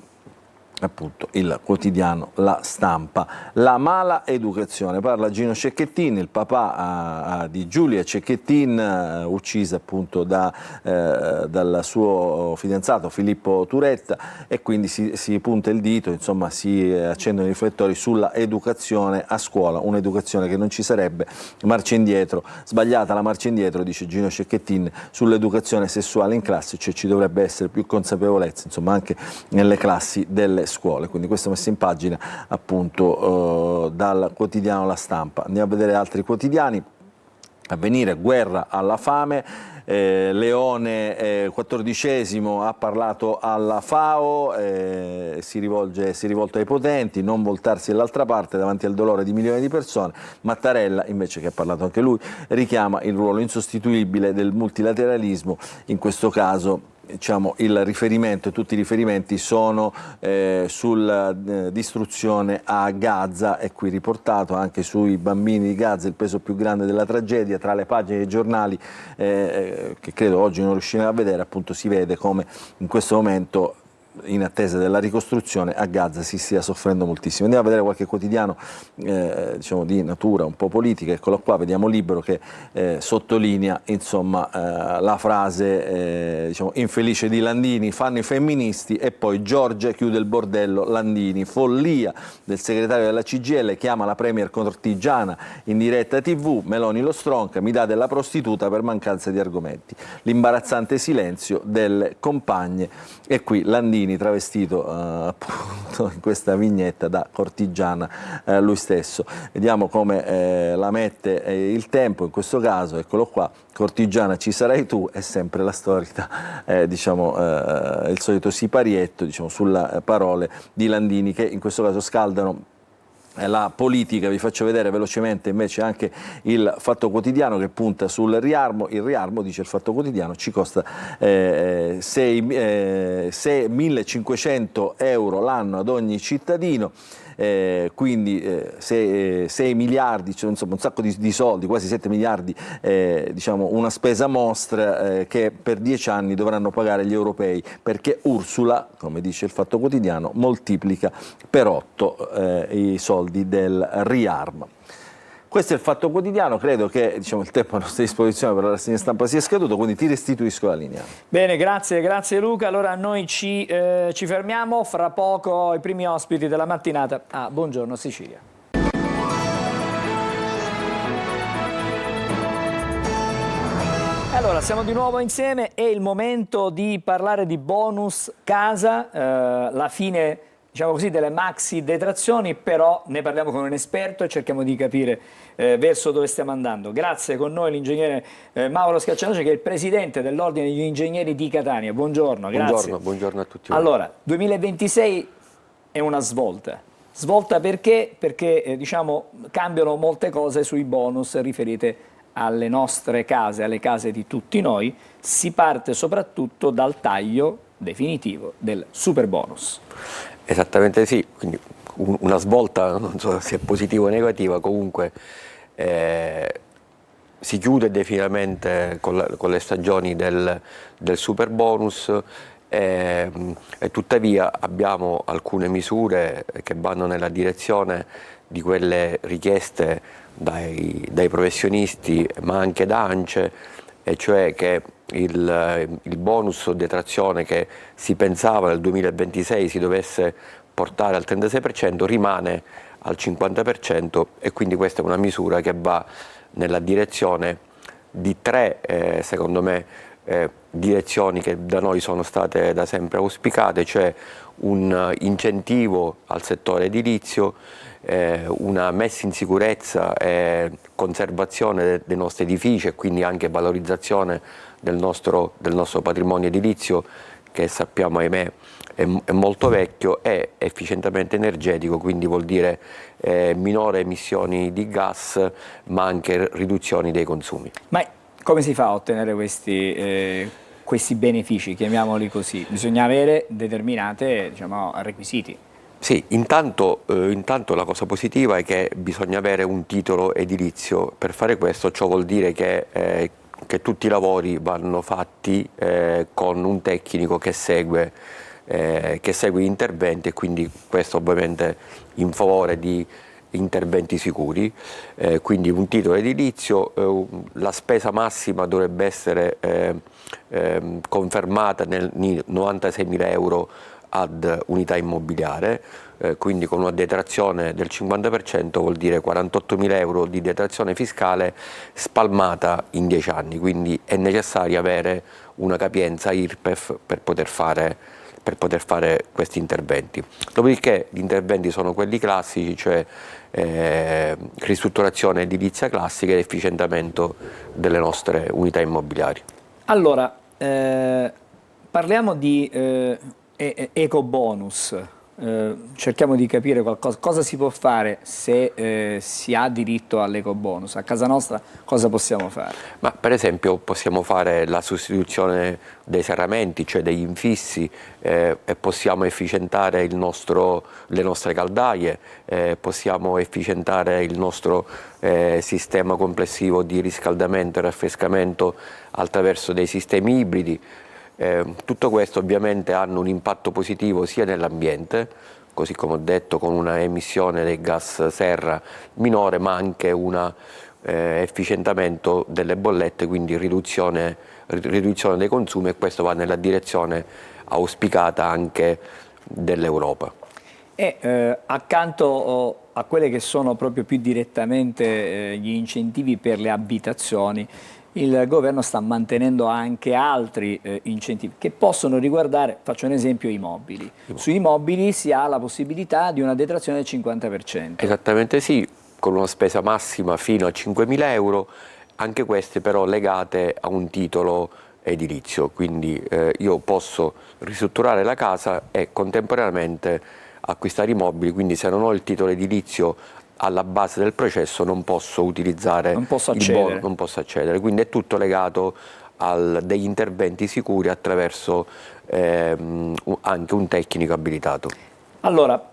appunto il quotidiano La Stampa. La educazione, parla Gino Cecchettin, il papà di Giulia Cecchettin, uccisa appunto dal suo fidanzato Filippo Turetta, e quindi si punta il dito, insomma si accendono i riflettori sulla educazione a scuola, un'educazione che non ci sarebbe, marcia indietro, sbagliata la marcia indietro, dice Gino Cecchettin, sull'educazione sessuale in classe, cioè ci dovrebbe essere più consapevolezza insomma anche nelle classi delle nelle scuole. Quindi questo messo in pagina appunto dal quotidiano La Stampa. Andiamo a vedere altri quotidiani. Avvenire, guerra alla fame. Leone XIV ha parlato alla FAO, si è rivolto ai potenti, non voltarsi dall'altra parte davanti al dolore di milioni di persone. Mattarella, invece, che ha parlato anche lui, richiama il ruolo insostituibile del multilateralismo, in questo caso diciamo, il riferimento, tutti i riferimenti sono sulla distruzione a Gaza, è qui riportato anche sui bambini di Gaza, il peso più grande della tragedia. Tra le pagine dei giornali che credo oggi non riusciremo a vedere, appunto si vede come in questo momento, in attesa della ricostruzione, a Gaza si stia soffrendo moltissimo. Andiamo a vedere qualche quotidiano diciamo di natura un po' politica. Eccolo qua, vediamo Libero che sottolinea insomma la frase diciamo infelice di Landini, fanno i femministi, e poi Giorgia chiude il bordello Landini, follia del segretario della CGIL, chiama la premier Cortigiana in diretta TV, Meloni lo stronca, mi dà della prostituta per mancanza di argomenti, l'imbarazzante silenzio delle compagne. E qui Landini travestito appunto in questa vignetta da Cortigiana lui stesso. Vediamo come la mette il Tempo in questo caso, eccolo qua, Cortigiana ci sarai tu, è sempre la solita diciamo il solito siparietto diciamo sulle parole di Landini, che in questo caso scaldano la politica. Vi faccio vedere velocemente invece anche il Fatto Quotidiano, che punta sul riarmo. Il riarmo, dice il Fatto Quotidiano, ci costa 1.500 euro l'anno ad ogni cittadino. Quindi 6 miliardi, cioè, insomma un sacco di soldi, quasi 7 miliardi, diciamo una spesa mostra che per 10 anni dovranno pagare gli europei, perché Ursula, come dice il Fatto Quotidiano, moltiplica per 8 i soldi del riarmo. Questo è il Fatto Quotidiano, credo che diciamo, il tempo a nostra disposizione per la rassegna stampa sia scaduto, quindi ti restituisco la linea. Bene, grazie Luca. Allora noi ci fermiamo, fra poco i primi ospiti della mattinata a Buongiorno Sicilia. Allora, siamo di nuovo insieme, è il momento di parlare di bonus casa, la fine, diciamo così, delle maxi detrazioni, però ne parliamo con un esperto e cerchiamo di capire verso dove stiamo andando. Grazie, con noi l'ingegnere Mauro Scaccianoce, che è il presidente dell'Ordine degli Ingegneri di Catania. Buongiorno, grazie. Buongiorno a tutti. Allora, 2026 è una svolta. Svolta perché? Perché diciamo, cambiano molte cose sui bonus riferite alle nostre case, alle case di tutti noi. Si parte soprattutto dal taglio definitivo del super bonus. Esattamente sì, quindi una svolta, non so se è positiva o negativa, comunque si chiude definitivamente con le stagioni del super bonus e tuttavia abbiamo alcune misure che vanno nella direzione di quelle richieste dai professionisti ma anche da ANCE, e cioè che il bonus o detrazione che si pensava nel 2026 si dovesse portare al 36% rimane al 50%, e quindi questa è una misura che va nella direzione di tre, secondo me, direzioni che da noi sono state da sempre auspicate, cioè un incentivo al settore edilizio, una messa in sicurezza e conservazione dei nostri edifici e quindi anche valorizzazione del nostro patrimonio edilizio, che sappiamo ahimè è molto vecchio, e efficientamento energetico, quindi vuol dire minore emissioni di gas ma anche riduzioni dei consumi. Ma come si fa a ottenere questi benefici, chiamiamoli così? Bisogna avere determinate, diciamo, requisiti. Sì, intanto la cosa positiva è che bisogna avere un titolo edilizio. Per fare questo ciò vuol dire che tutti i lavori vanno fatti con un tecnico che segue gli interventi, e quindi questo ovviamente in favore di interventi sicuri. Quindi un titolo edilizio, la spesa massima dovrebbe essere confermata nei 96.000 euro ad unità immobiliare, quindi con una detrazione del 50% vuol dire 48.000 euro di detrazione fiscale spalmata in 10 anni, quindi è necessario avere una capienza IRPEF per poter per poter fare questi interventi. Dopodiché gli interventi sono quelli classici, cioè ristrutturazione edilizia classica ed efficientamento delle nostre unità immobiliari. Allora, parliamo di ecobonus. Cerchiamo di capire cosa si può fare se si ha diritto all'ecobonus. A casa nostra cosa possiamo fare? Ma per esempio possiamo fare la sostituzione dei serramenti, cioè degli infissi, e possiamo efficientare le nostre caldaie, possiamo efficientare il nostro sistema complessivo di riscaldamento e raffrescamento attraverso dei sistemi ibridi. Tutto questo ovviamente hanno un impatto positivo sia nell'ambiente, così come ho detto, con una emissione dei gas serra minore, ma anche un efficientamento delle bollette, quindi riduzione dei consumi, e questo va nella direzione auspicata anche dell'Europa. E accanto a quelle che sono proprio più direttamente gli incentivi per le abitazioni, il governo sta mantenendo anche altri incentivi che possono riguardare, faccio un esempio, i mobili. Sui mobili si ha la possibilità di una detrazione del 50%. Esattamente sì, con una spesa massima fino a 5.000 euro, anche queste però legate a un titolo edilizio, quindi io posso ristrutturare la casa e contemporaneamente acquistare i mobili, quindi se non ho il titolo edilizio alla base del processo non posso utilizzare il bonus, non posso accedere, quindi è tutto legato a degli interventi sicuri attraverso anche un tecnico abilitato. Allora,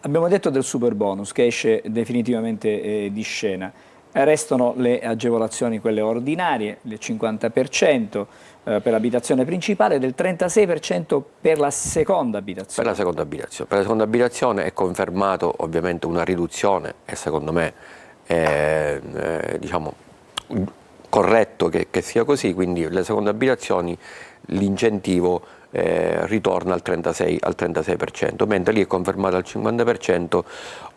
abbiamo detto del super bonus che esce definitivamente di scena. Restano le agevolazioni, quelle ordinarie, del 50% per l'abitazione principale, del 36% per la seconda abitazione. Per la seconda abitazione è confermato ovviamente una riduzione, e secondo me è diciamo, corretto che sia così, quindi le seconde abitazioni l'incentivo ritorna al 36%, mentre lì è confermato al 50%.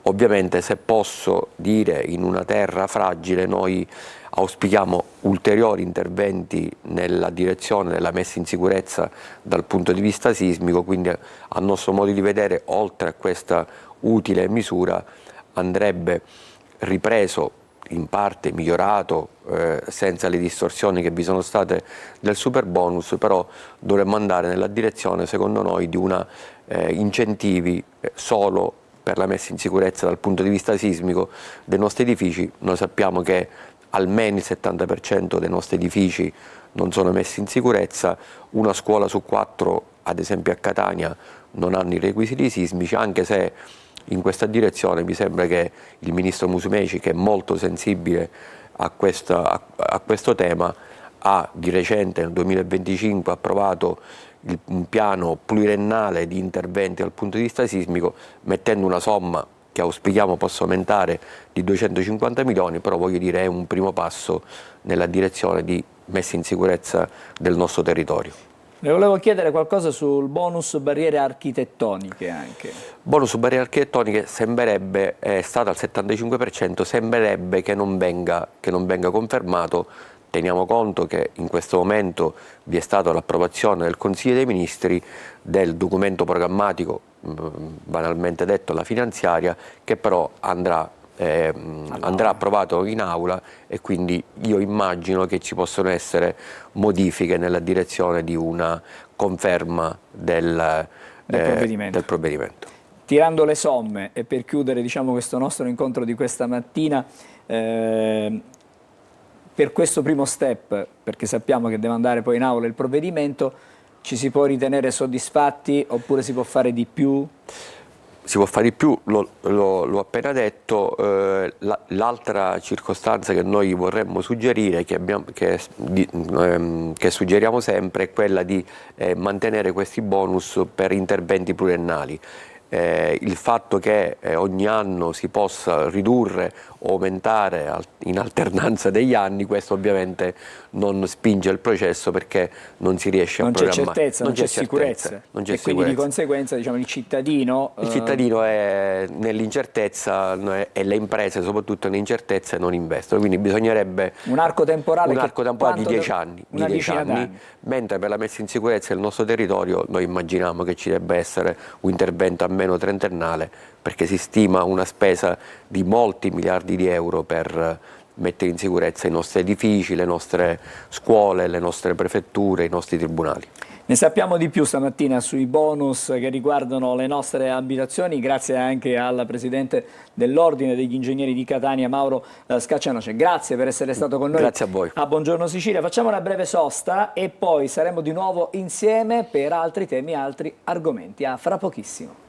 Ovviamente, se posso dire, in una terra fragile noi auspichiamo ulteriori interventi nella direzione della messa in sicurezza dal punto di vista sismico, quindi a nostro modo di vedere, oltre a questa utile misura, andrebbe ripreso, in parte migliorato, senza le distorsioni che vi sono state del super bonus, però dovremmo andare nella direzione, secondo noi, di una incentivi solo per la messa in sicurezza dal punto di vista sismico dei nostri edifici. Noi sappiamo che almeno il 70% dei nostri edifici non sono messi in sicurezza, una scuola su 4, ad esempio a Catania, non hanno i requisiti sismici, anche se in questa direzione mi sembra che il ministro Musumeci, che è molto sensibile a questo tema, ha di recente nel 2025 approvato un piano pluriennale di interventi dal punto di vista sismico, mettendo una somma che auspichiamo possa aumentare di 250 milioni, però voglio dire è un primo passo nella direzione di messa in sicurezza del nostro territorio. Le volevo chiedere qualcosa sul bonus barriere architettoniche anche. Bonus barriere architettoniche sembrerebbe, è stato al 75%, sembrerebbe che non venga confermato. Teniamo conto che in questo momento vi è stata l'approvazione del Consiglio dei Ministri del documento programmatico, banalmente detto la finanziaria, che però andrà approvato in aula, e quindi io immagino che ci possono essere modifiche nella direzione di una conferma del provvedimento. Tirando le somme, e per chiudere, diciamo, questo nostro incontro di questa mattina, per questo primo step, perché sappiamo che deve andare poi in aula il provvedimento, ci si può ritenere soddisfatti oppure si può fare di più? Si può fare di più, l'ho appena detto. L'altra circostanza che noi vorremmo suggerire, che suggeriamo sempre, è quella di mantenere questi bonus per interventi pluriennali. Il fatto che ogni anno si possa ridurre aumentare in alternanza degli anni, questo ovviamente non spinge il processo perché non si riesce a programmare. Non c'è certezza, non c'è sicurezza. E quindi di conseguenza diciamo, il cittadino è nell'incertezza e le imprese soprattutto nell'incertezza non investono, quindi bisognerebbe un arco temporale di 10 anni, mentre per la messa in sicurezza del nostro territorio noi immaginiamo che ci debba essere un intervento almeno trentennale, perché si stima una spesa di molti miliardi di euro per mettere in sicurezza i nostri edifici, le nostre scuole, le nostre prefetture, i nostri tribunali. Ne sappiamo di più stamattina sui bonus che riguardano le nostre abitazioni, grazie anche al Presidente dell'Ordine degli Ingegneri di Catania, Mauro Scaccianoce. Grazie per essere stato con noi. Grazie a voi. A Buongiorno Sicilia. Facciamo una breve sosta e poi saremo di nuovo insieme per altri temi e altri argomenti. A fra pochissimo.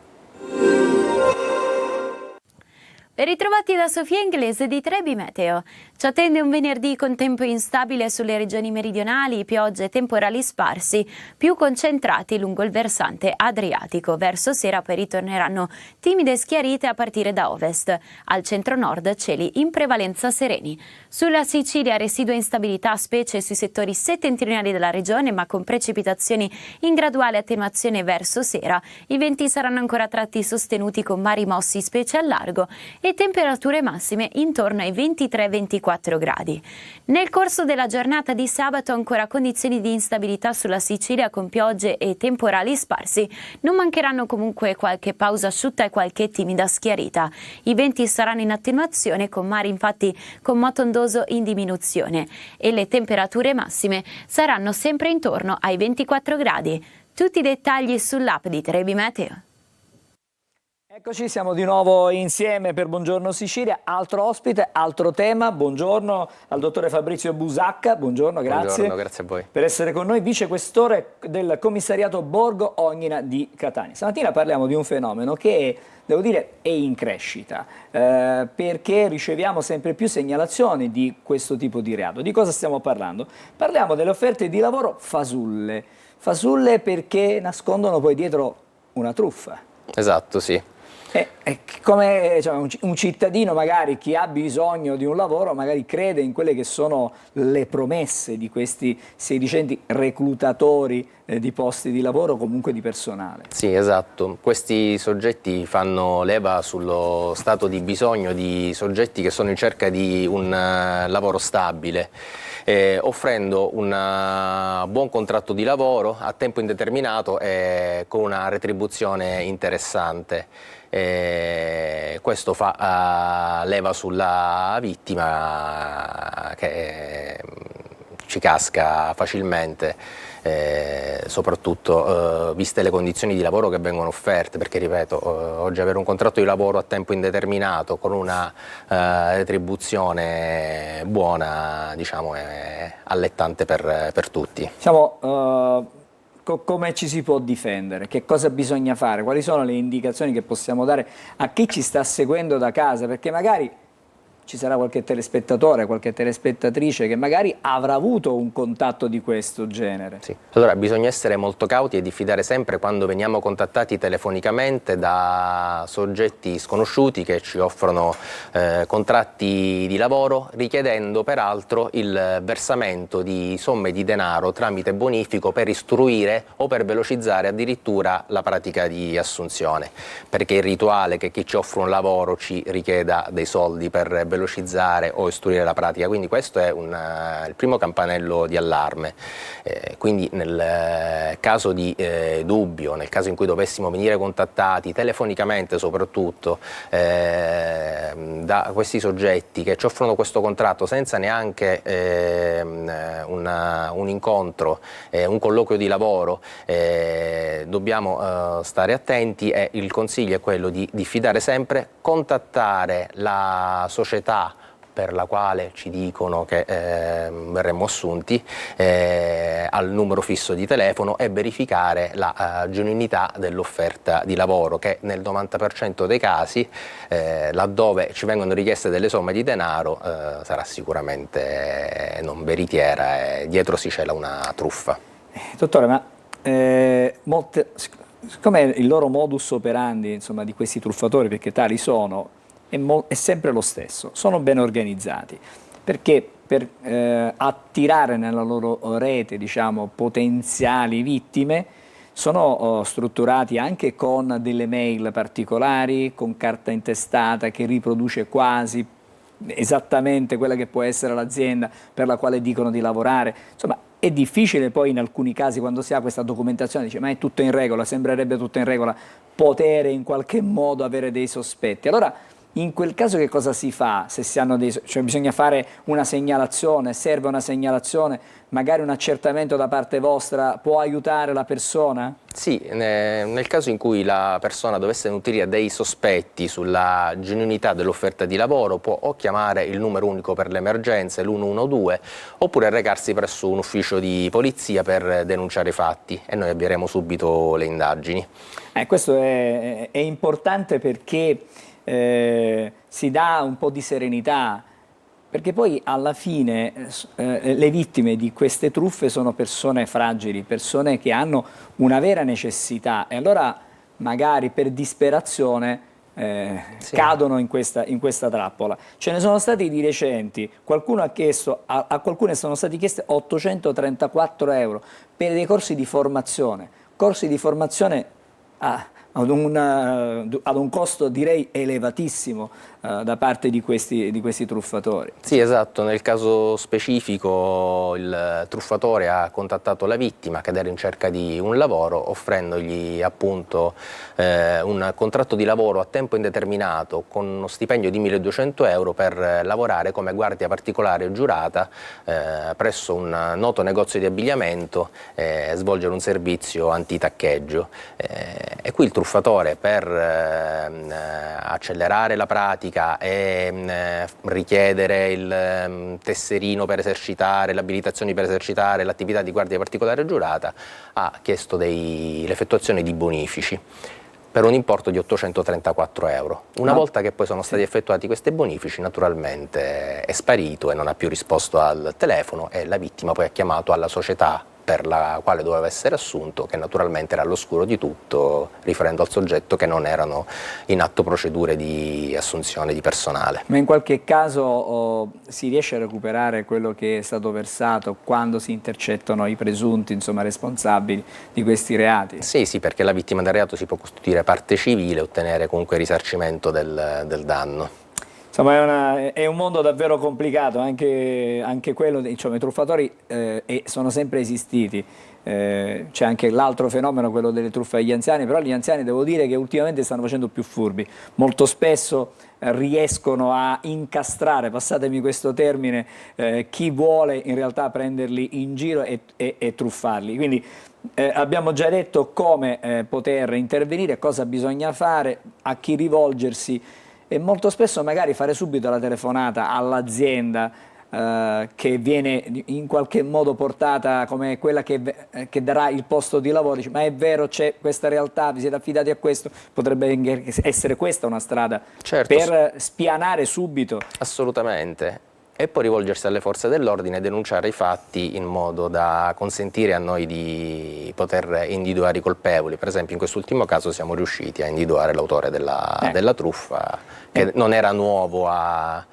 Ben ritrovati da Sofia Inglese di Trebi Meteo. Ci attende un venerdì con tempo instabile sulle regioni meridionali, piogge e temporali sparsi, più concentrati lungo il versante adriatico. Verso sera poi ritorneranno timide schiarite a partire da ovest. Al centro-nord cieli in prevalenza sereni. Sulla Sicilia residua instabilità, specie sui settori settentrionali della regione, ma con precipitazioni in graduale attenuazione verso sera. I venti saranno ancora a tratti sostenuti con mari mossi, specie al largo, e temperature massime intorno ai 23-24 gradi. Nel corso della giornata di sabato ancora condizioni di instabilità sulla Sicilia con piogge e temporali sparsi. Non mancheranno comunque qualche pausa asciutta e qualche timida schiarita. I venti saranno in attenuazione con mari infatti con moto ondoso in diminuzione e le temperature massime saranno sempre intorno ai 24 gradi. Tutti i dettagli sull'app di Trebi Meteo. Eccoci, siamo di nuovo insieme per Buongiorno Sicilia, altro ospite, altro tema. Buongiorno al dottore Fabrizio Busacca, buongiorno, grazie. Buongiorno, grazie a voi. Per essere con noi, vicequestore del commissariato Borgo Ognina di Catania. Stamattina parliamo di un fenomeno che, devo dire, è in crescita, perché riceviamo sempre più segnalazioni di questo tipo di reato. Di cosa stiamo parlando? Parliamo delle offerte di lavoro fasulle. Fasulle perché nascondono poi dietro una truffa. Esatto, sì. Come cioè, un cittadino, magari chi ha bisogno di un lavoro, magari crede in quelle che sono le promesse di questi sedicenti reclutatori di posti di lavoro o comunque di personale. Sì, esatto. Questi soggetti fanno leva sullo stato di bisogno di soggetti che sono in cerca di un lavoro stabile, offrendo un buon contratto di lavoro a tempo indeterminato e con una retribuzione interessante. Questo fa leva sulla vittima che ci casca facilmente, soprattutto viste le condizioni di lavoro che vengono offerte, perché ripeto, oggi avere un contratto di lavoro a tempo indeterminato con una retribuzione buona, diciamo, è allettante per tutti. Come ci si può difendere? Che cosa bisogna fare? Quali sono le indicazioni che possiamo dare a chi ci sta seguendo da casa? Perché magari ci sarà qualche telespettatore, qualche telespettatrice che magari avrà avuto un contatto di questo genere. Sì. Allora bisogna essere molto cauti e diffidare sempre quando veniamo contattati telefonicamente da soggetti sconosciuti che ci offrono contratti di lavoro, richiedendo peraltro il versamento di somme di denaro tramite bonifico per istruire o per velocizzare addirittura la pratica di assunzione, perché è irrituale che chi ci offre un lavoro ci richieda dei soldi per velocizzare o istruire la pratica, quindi questo è il primo campanello di allarme. Quindi nel caso di dubbio, nel caso in cui dovessimo venire contattati telefonicamente soprattutto da questi soggetti che ci offrono questo contratto senza neanche un incontro, un colloquio di lavoro, dobbiamo stare attenti e il consiglio è quello di diffidare sempre, contattare la società per la quale ci dicono che verremo assunti al numero fisso di telefono e verificare la genuinità dell'offerta di lavoro, che nel 90% dei casi, laddove ci vengono richieste delle somme di denaro, sarà sicuramente non veritiera e dietro si cela una truffa. Dottore, ma com'è il loro modus operandi, insomma, di questi truffatori, perché tali sono, è sempre lo stesso, sono ben organizzati, perché per attirare nella loro rete, diciamo, potenziali vittime, sono strutturati anche con delle mail particolari, con carta intestata che riproduce quasi esattamente quella che può essere l'azienda per la quale dicono di lavorare. Insomma, è difficile poi in alcuni casi, quando si ha questa documentazione, dice ma è tutto in regola, sembrerebbe tutto in regola, poter in qualche modo avere dei sospetti. Allora, in quel caso che cosa si fa? Se si hanno cioè bisogna fare una segnalazione, serve una segnalazione, magari un accertamento da parte vostra può aiutare la persona? Sì, nel caso in cui la persona dovesse nutrire dei sospetti sulla genuinità dell'offerta di lavoro, può o chiamare il numero unico per le emergenze, l'112, oppure recarsi presso un ufficio di polizia per denunciare i fatti e noi avvieremo subito le indagini. Questo è importante perché si dà un po' di serenità, perché poi alla fine le vittime di queste truffe sono persone fragili, persone che hanno una vera necessità e allora magari per disperazione cadono in questa trappola. Ce ne sono stati di recenti, qualcuno ha chiesto, a qualcuno sono stati chiesti 834 euro per dei corsi di formazione ad un costo direi elevatissimo da parte di questi truffatori. Sì, esatto, nel caso specifico il truffatore ha contattato la vittima che era in cerca di un lavoro, offrendogli appunto un contratto di lavoro a tempo indeterminato con uno stipendio di 1.200 euro per lavorare come guardia particolare giurata presso un noto negozio di abbigliamento e svolgere un servizio antitaccheggio. E qui il truffatore, per accelerare la pratica e richiedere il tesserino per esercitare, le abilitazioni per esercitare l'attività di guardia particolare giurata, ha chiesto l'effettuazione di bonifici per un importo di 834 euro. Una volta che poi sono stati effettuati questi bonifici, naturalmente è sparito e non ha più risposto al telefono e la vittima poi ha chiamato alla società per la quale doveva essere assunto, che naturalmente era all'oscuro di tutto, riferendo al soggetto che non erano in atto procedure di assunzione di personale. Ma in qualche caso si riesce a recuperare quello che è stato versato quando si intercettano i presunti, insomma, responsabili di questi reati? Sì, perché la vittima del reato si può costituire parte civile e ottenere comunque risarcimento del danno. Insomma, è un mondo davvero complicato, anche quello, diciamo, i truffatori sono sempre esistiti, c'è anche l'altro fenomeno, quello delle truffe agli anziani, però gli anziani devo dire che ultimamente stanno facendo più furbi, molto spesso riescono a incastrare, passatemi questo termine, chi vuole in realtà prenderli in giro e truffarli. Quindi abbiamo già detto come poter intervenire, cosa bisogna fare, a chi rivolgersi, e molto spesso magari fare subito la telefonata all'azienda che viene in qualche modo portata come quella che darà il posto di lavoro, dice, ma è vero, c'è questa realtà, vi siete affidati a questo, potrebbe essere questa una strada per spianare subito. Assolutamente. E poi rivolgersi alle forze dell'ordine e denunciare i fatti in modo da consentire a noi di poter individuare i colpevoli. Per esempio in quest'ultimo caso siamo riusciti a individuare l'autore della truffa, che non era nuovo a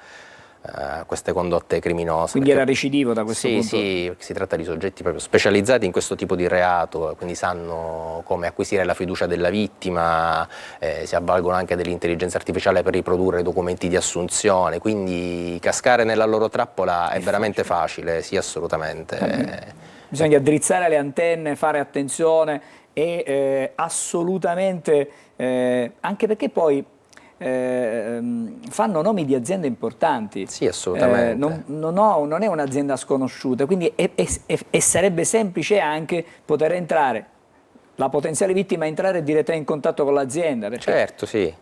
queste condotte criminose. Quindi era recidivo da questo punto? Sì, si tratta di soggetti proprio specializzati in questo tipo di reato, quindi sanno come acquisire la fiducia della vittima, si avvalgono anche dell'intelligenza artificiale per riprodurre documenti di assunzione, quindi cascare nella loro trappola è veramente facile, sì, assolutamente. Bisogna drizzare le antenne, fare attenzione e assolutamente, anche perché poi fanno nomi di aziende importanti. Sì, assolutamente. Non è un'azienda sconosciuta, quindi sarebbe semplice anche poter entrare, la potenziale vittima entrare direttamente in contatto con l'azienda. Certo, sì.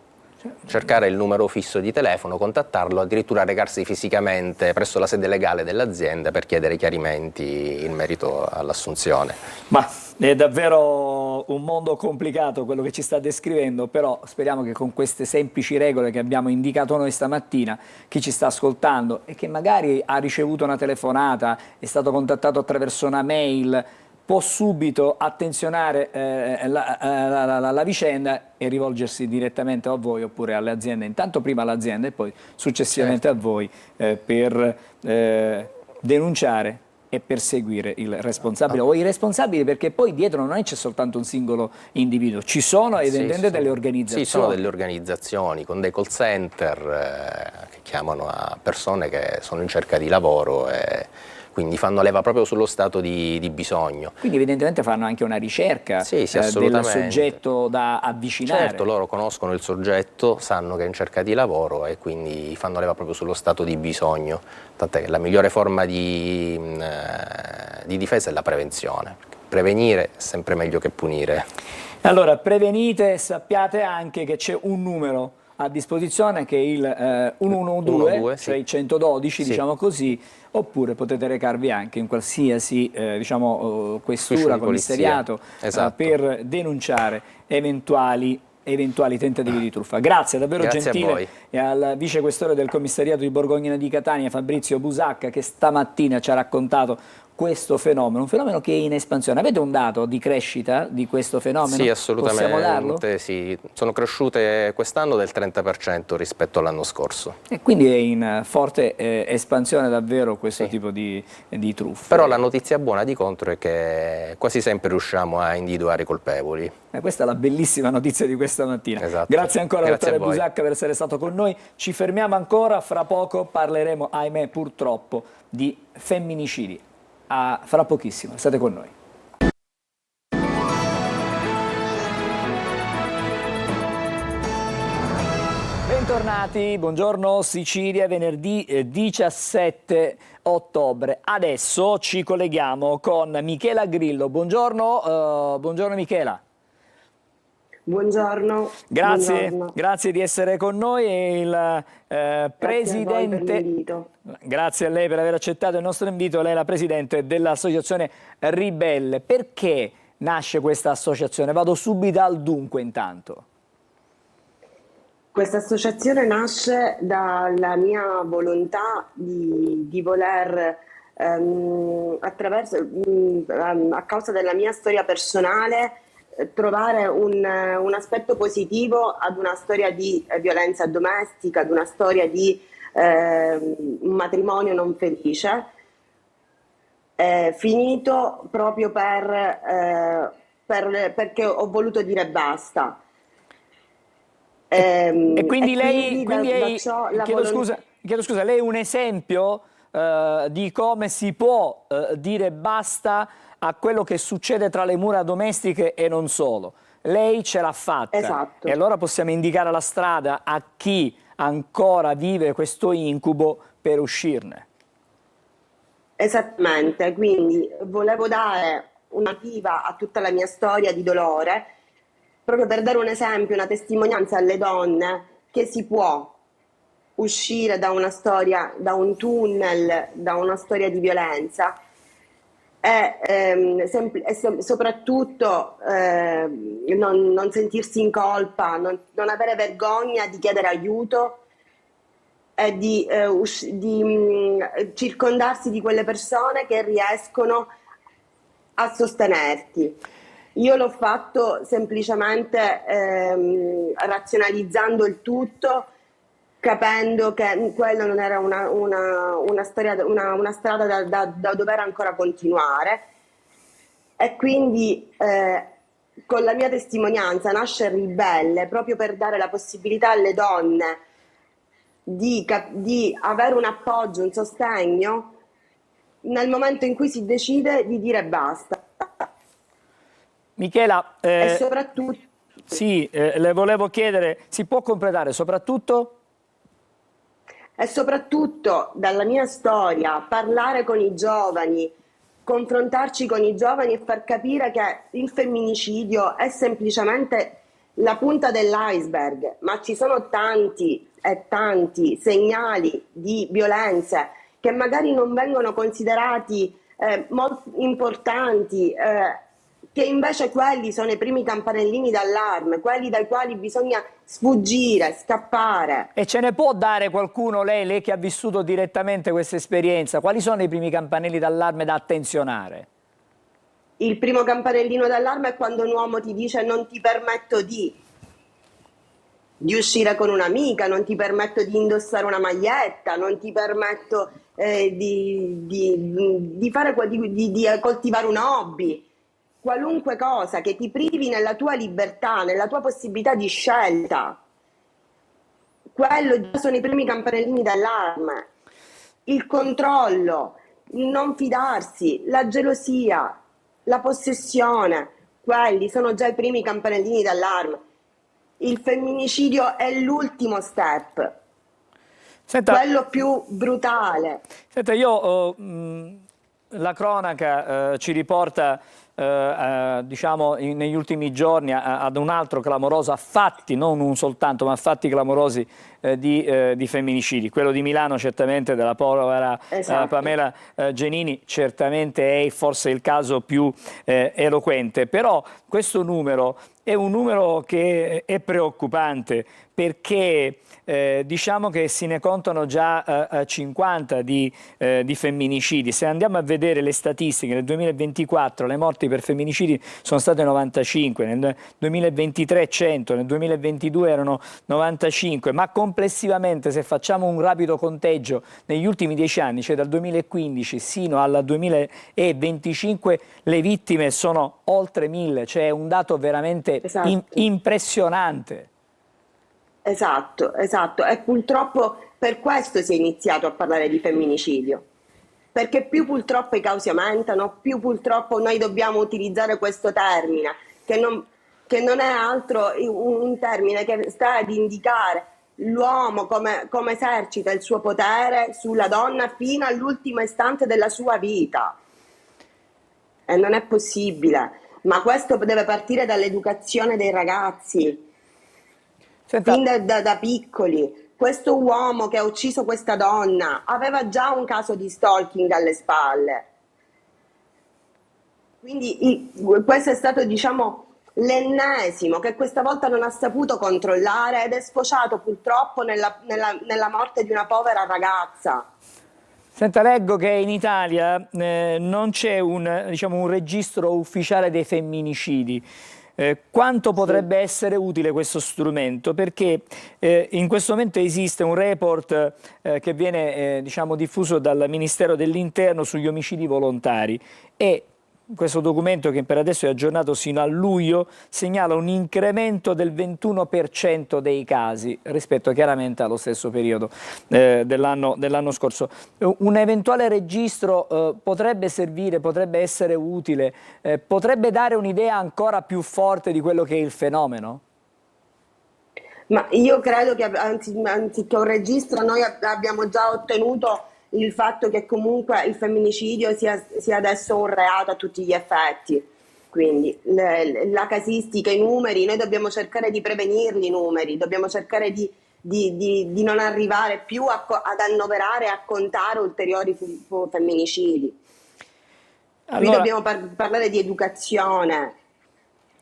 Cercare il numero fisso di telefono, contattarlo, addirittura recarsi fisicamente presso la sede legale dell'azienda per chiedere chiarimenti in merito all'assunzione. Ma è davvero un mondo complicato quello che ci sta descrivendo, però speriamo che con queste semplici regole che abbiamo indicato noi stamattina, chi ci sta ascoltando e che magari ha ricevuto una telefonata, è stato contattato attraverso una mail, può subito attenzionare la vicenda e rivolgersi direttamente a voi oppure alle aziende, intanto prima all'azienda e poi successivamente a voi per denunciare e perseguire il responsabile o i responsabili, perché poi dietro non c'è soltanto un singolo individuo, ci sono evidentemente delle organizzazioni. Sì, sono delle organizzazioni con dei call center che chiamano a persone che sono in cerca di lavoro e quindi fanno leva proprio sullo stato di bisogno. Quindi evidentemente fanno anche una ricerca del soggetto da avvicinare. Certo, loro conoscono il soggetto, sanno che è in cerca di lavoro e quindi fanno leva proprio sullo stato di bisogno, tant'è che la migliore forma di difesa è la prevenzione. Prevenire è sempre meglio che punire. Allora, prevenite, sappiate anche che c'è un numero a disposizione che è il 112, cioè il 112, diciamo così, oppure potete recarvi anche in qualsiasi questura, commissariato, per denunciare eventuali tentativi di truffa. Grazie, davvero gentile al vicequestore del commissariato di Borgognano di Catania, Fabrizio Busacca, che stamattina ci ha raccontato questo fenomeno, un fenomeno che è in espansione. Avete un dato di crescita di questo fenomeno? Sì, assolutamente. Possiamo darlo? Sì. Sono cresciute quest'anno del 30% rispetto all'anno scorso. E quindi è in forte espansione davvero questo tipo di truffe. Però la notizia buona di contro è che quasi sempre riusciamo a individuare i colpevoli. Questa è la bellissima notizia di questa mattina. Esatto. Grazie ancora, Grazie dottore Busacca, per essere stato con noi. Ci fermiamo ancora, fra poco parleremo, ahimè purtroppo, di femminicidi. Fra pochissimo, state con noi. Bentornati, buongiorno Sicilia, venerdì 17 ottobre. Adesso ci colleghiamo con Michela Grillo. Buongiorno, buongiorno Michela. Buongiorno. Grazie, Buongiorno. grazie di essere con noi. Il presidente. Grazie a lei per aver accettato il nostro invito. Lei è la presidente dell'associazione Ribelle. Perché nasce questa associazione? Vado subito al dunque intanto. Questa associazione nasce dalla mia volontà di voler, a causa della mia storia personale, trovare un aspetto positivo ad una storia di violenza domestica, ad una storia di un matrimonio non felice, finito proprio perché ho voluto dire basta. E quindi lei, chiedo scusa, lei è un esempio di come si può dire basta a quello che succede tra le mura domestiche e non solo. Lei ce l'ha fatta. Esatto. E allora possiamo indicare la strada a chi ancora vive questo incubo per uscirne. Esattamente, quindi volevo dare una viva a tutta la mia storia di dolore, proprio per dare un esempio, una testimonianza alle donne che si può uscire da una storia, da un tunnel, da una storia di violenza e soprattutto non sentirsi in colpa, non avere vergogna di chiedere aiuto e di circondarsi di quelle persone che riescono a sostenerti. Io l'ho fatto semplicemente razionalizzando il tutto, capendo che quello non era una strada da dover ancora continuare, e quindi con la mia testimonianza nasce Ribelle proprio per dare la possibilità alle donne di avere un appoggio, un sostegno nel momento in cui si decide di dire basta. Michela, e soprattutto sì, le volevo chiedere, si può completare soprattutto? E soprattutto dalla mia storia, parlare con i giovani, confrontarci con i giovani e far capire che il femminicidio è semplicemente la punta dell'iceberg, ma ci sono tanti e tanti segnali di violenze che magari non vengono considerati molto importanti, che invece quelli sono i primi campanellini d'allarme, quelli dai quali bisogna sfuggire, scappare. E ce ne può dare qualcuno, lei che ha vissuto direttamente questa esperienza, quali sono i primi campanelli d'allarme da attenzionare? Il primo campanellino d'allarme è quando un uomo ti dice non ti permetto di uscire con un'amica, non ti permetto di indossare una maglietta, non ti permetto di coltivare un hobby, qualunque cosa che ti privi nella tua libertà, nella tua possibilità di scelta. Quello già sono i primi campanellini d'allarme. Il controllo, il non fidarsi, la gelosia, la possessione, quelli sono già i primi campanellini d'allarme. Il femminicidio è l'ultimo step, quello più brutale. Senta, la cronaca ci riporta diciamo negli ultimi giorni ad un altro clamoroso, a fatti, non un soltanto, ma fatti clamorosi di femminicidi. Quello di Milano certamente, della povera Pamela Genini, certamente è forse il caso più eloquente, però questo numero è un numero che è preoccupante, perché diciamo che se ne contano già 50 di femminicidi. Se andiamo a vedere le statistiche, nel 2024 le morti per femminicidi sono state 95, nel 2023 100, nel 2022 erano 95, ma complessivamente, se facciamo un rapido conteggio negli ultimi 10 anni, cioè dal 2015 sino al 2025, le vittime sono oltre 1000, cioè un dato veramente impressionante. Esatto, e purtroppo per questo si è iniziato a parlare di femminicidio, perché più purtroppo i casi aumentano, più purtroppo noi dobbiamo utilizzare questo termine, che non è altro un termine che sta ad indicare l'uomo come esercita il suo potere sulla donna fino all'ultimo istante della sua vita. E non è possibile, ma questo deve partire dall'educazione dei ragazzi. Fin da piccoli. Questo uomo che ha ucciso questa donna aveva già un caso di stalking alle spalle. Quindi questo è stato, diciamo, l'ennesimo che questa volta non ha saputo controllare ed è sfociato purtroppo nella morte di una povera ragazza. Senta, leggo che in Italia non c'è un registro ufficiale dei femminicidi. Quanto potrebbe essere utile questo strumento? Perché in questo momento esiste un report che viene diffuso dal Ministero dell'Interno sugli omicidi volontari, e questo documento, che per adesso è aggiornato sino a luglio, segnala un incremento del 21% dei casi rispetto chiaramente allo stesso periodo dell'anno scorso. Un eventuale registro potrebbe servire, potrebbe essere utile, potrebbe dare un'idea ancora più forte di quello che è il fenomeno? Ma io credo che anziché un registro noi abbiamo già ottenuto il fatto che comunque il femminicidio sia adesso un reato a tutti gli effetti. Quindi la casistica, i numeri, noi dobbiamo cercare di prevenirli i numeri, dobbiamo cercare di non arrivare più ad annoverare e a contare ulteriori femminicidi. Qui dobbiamo parlare di educazione.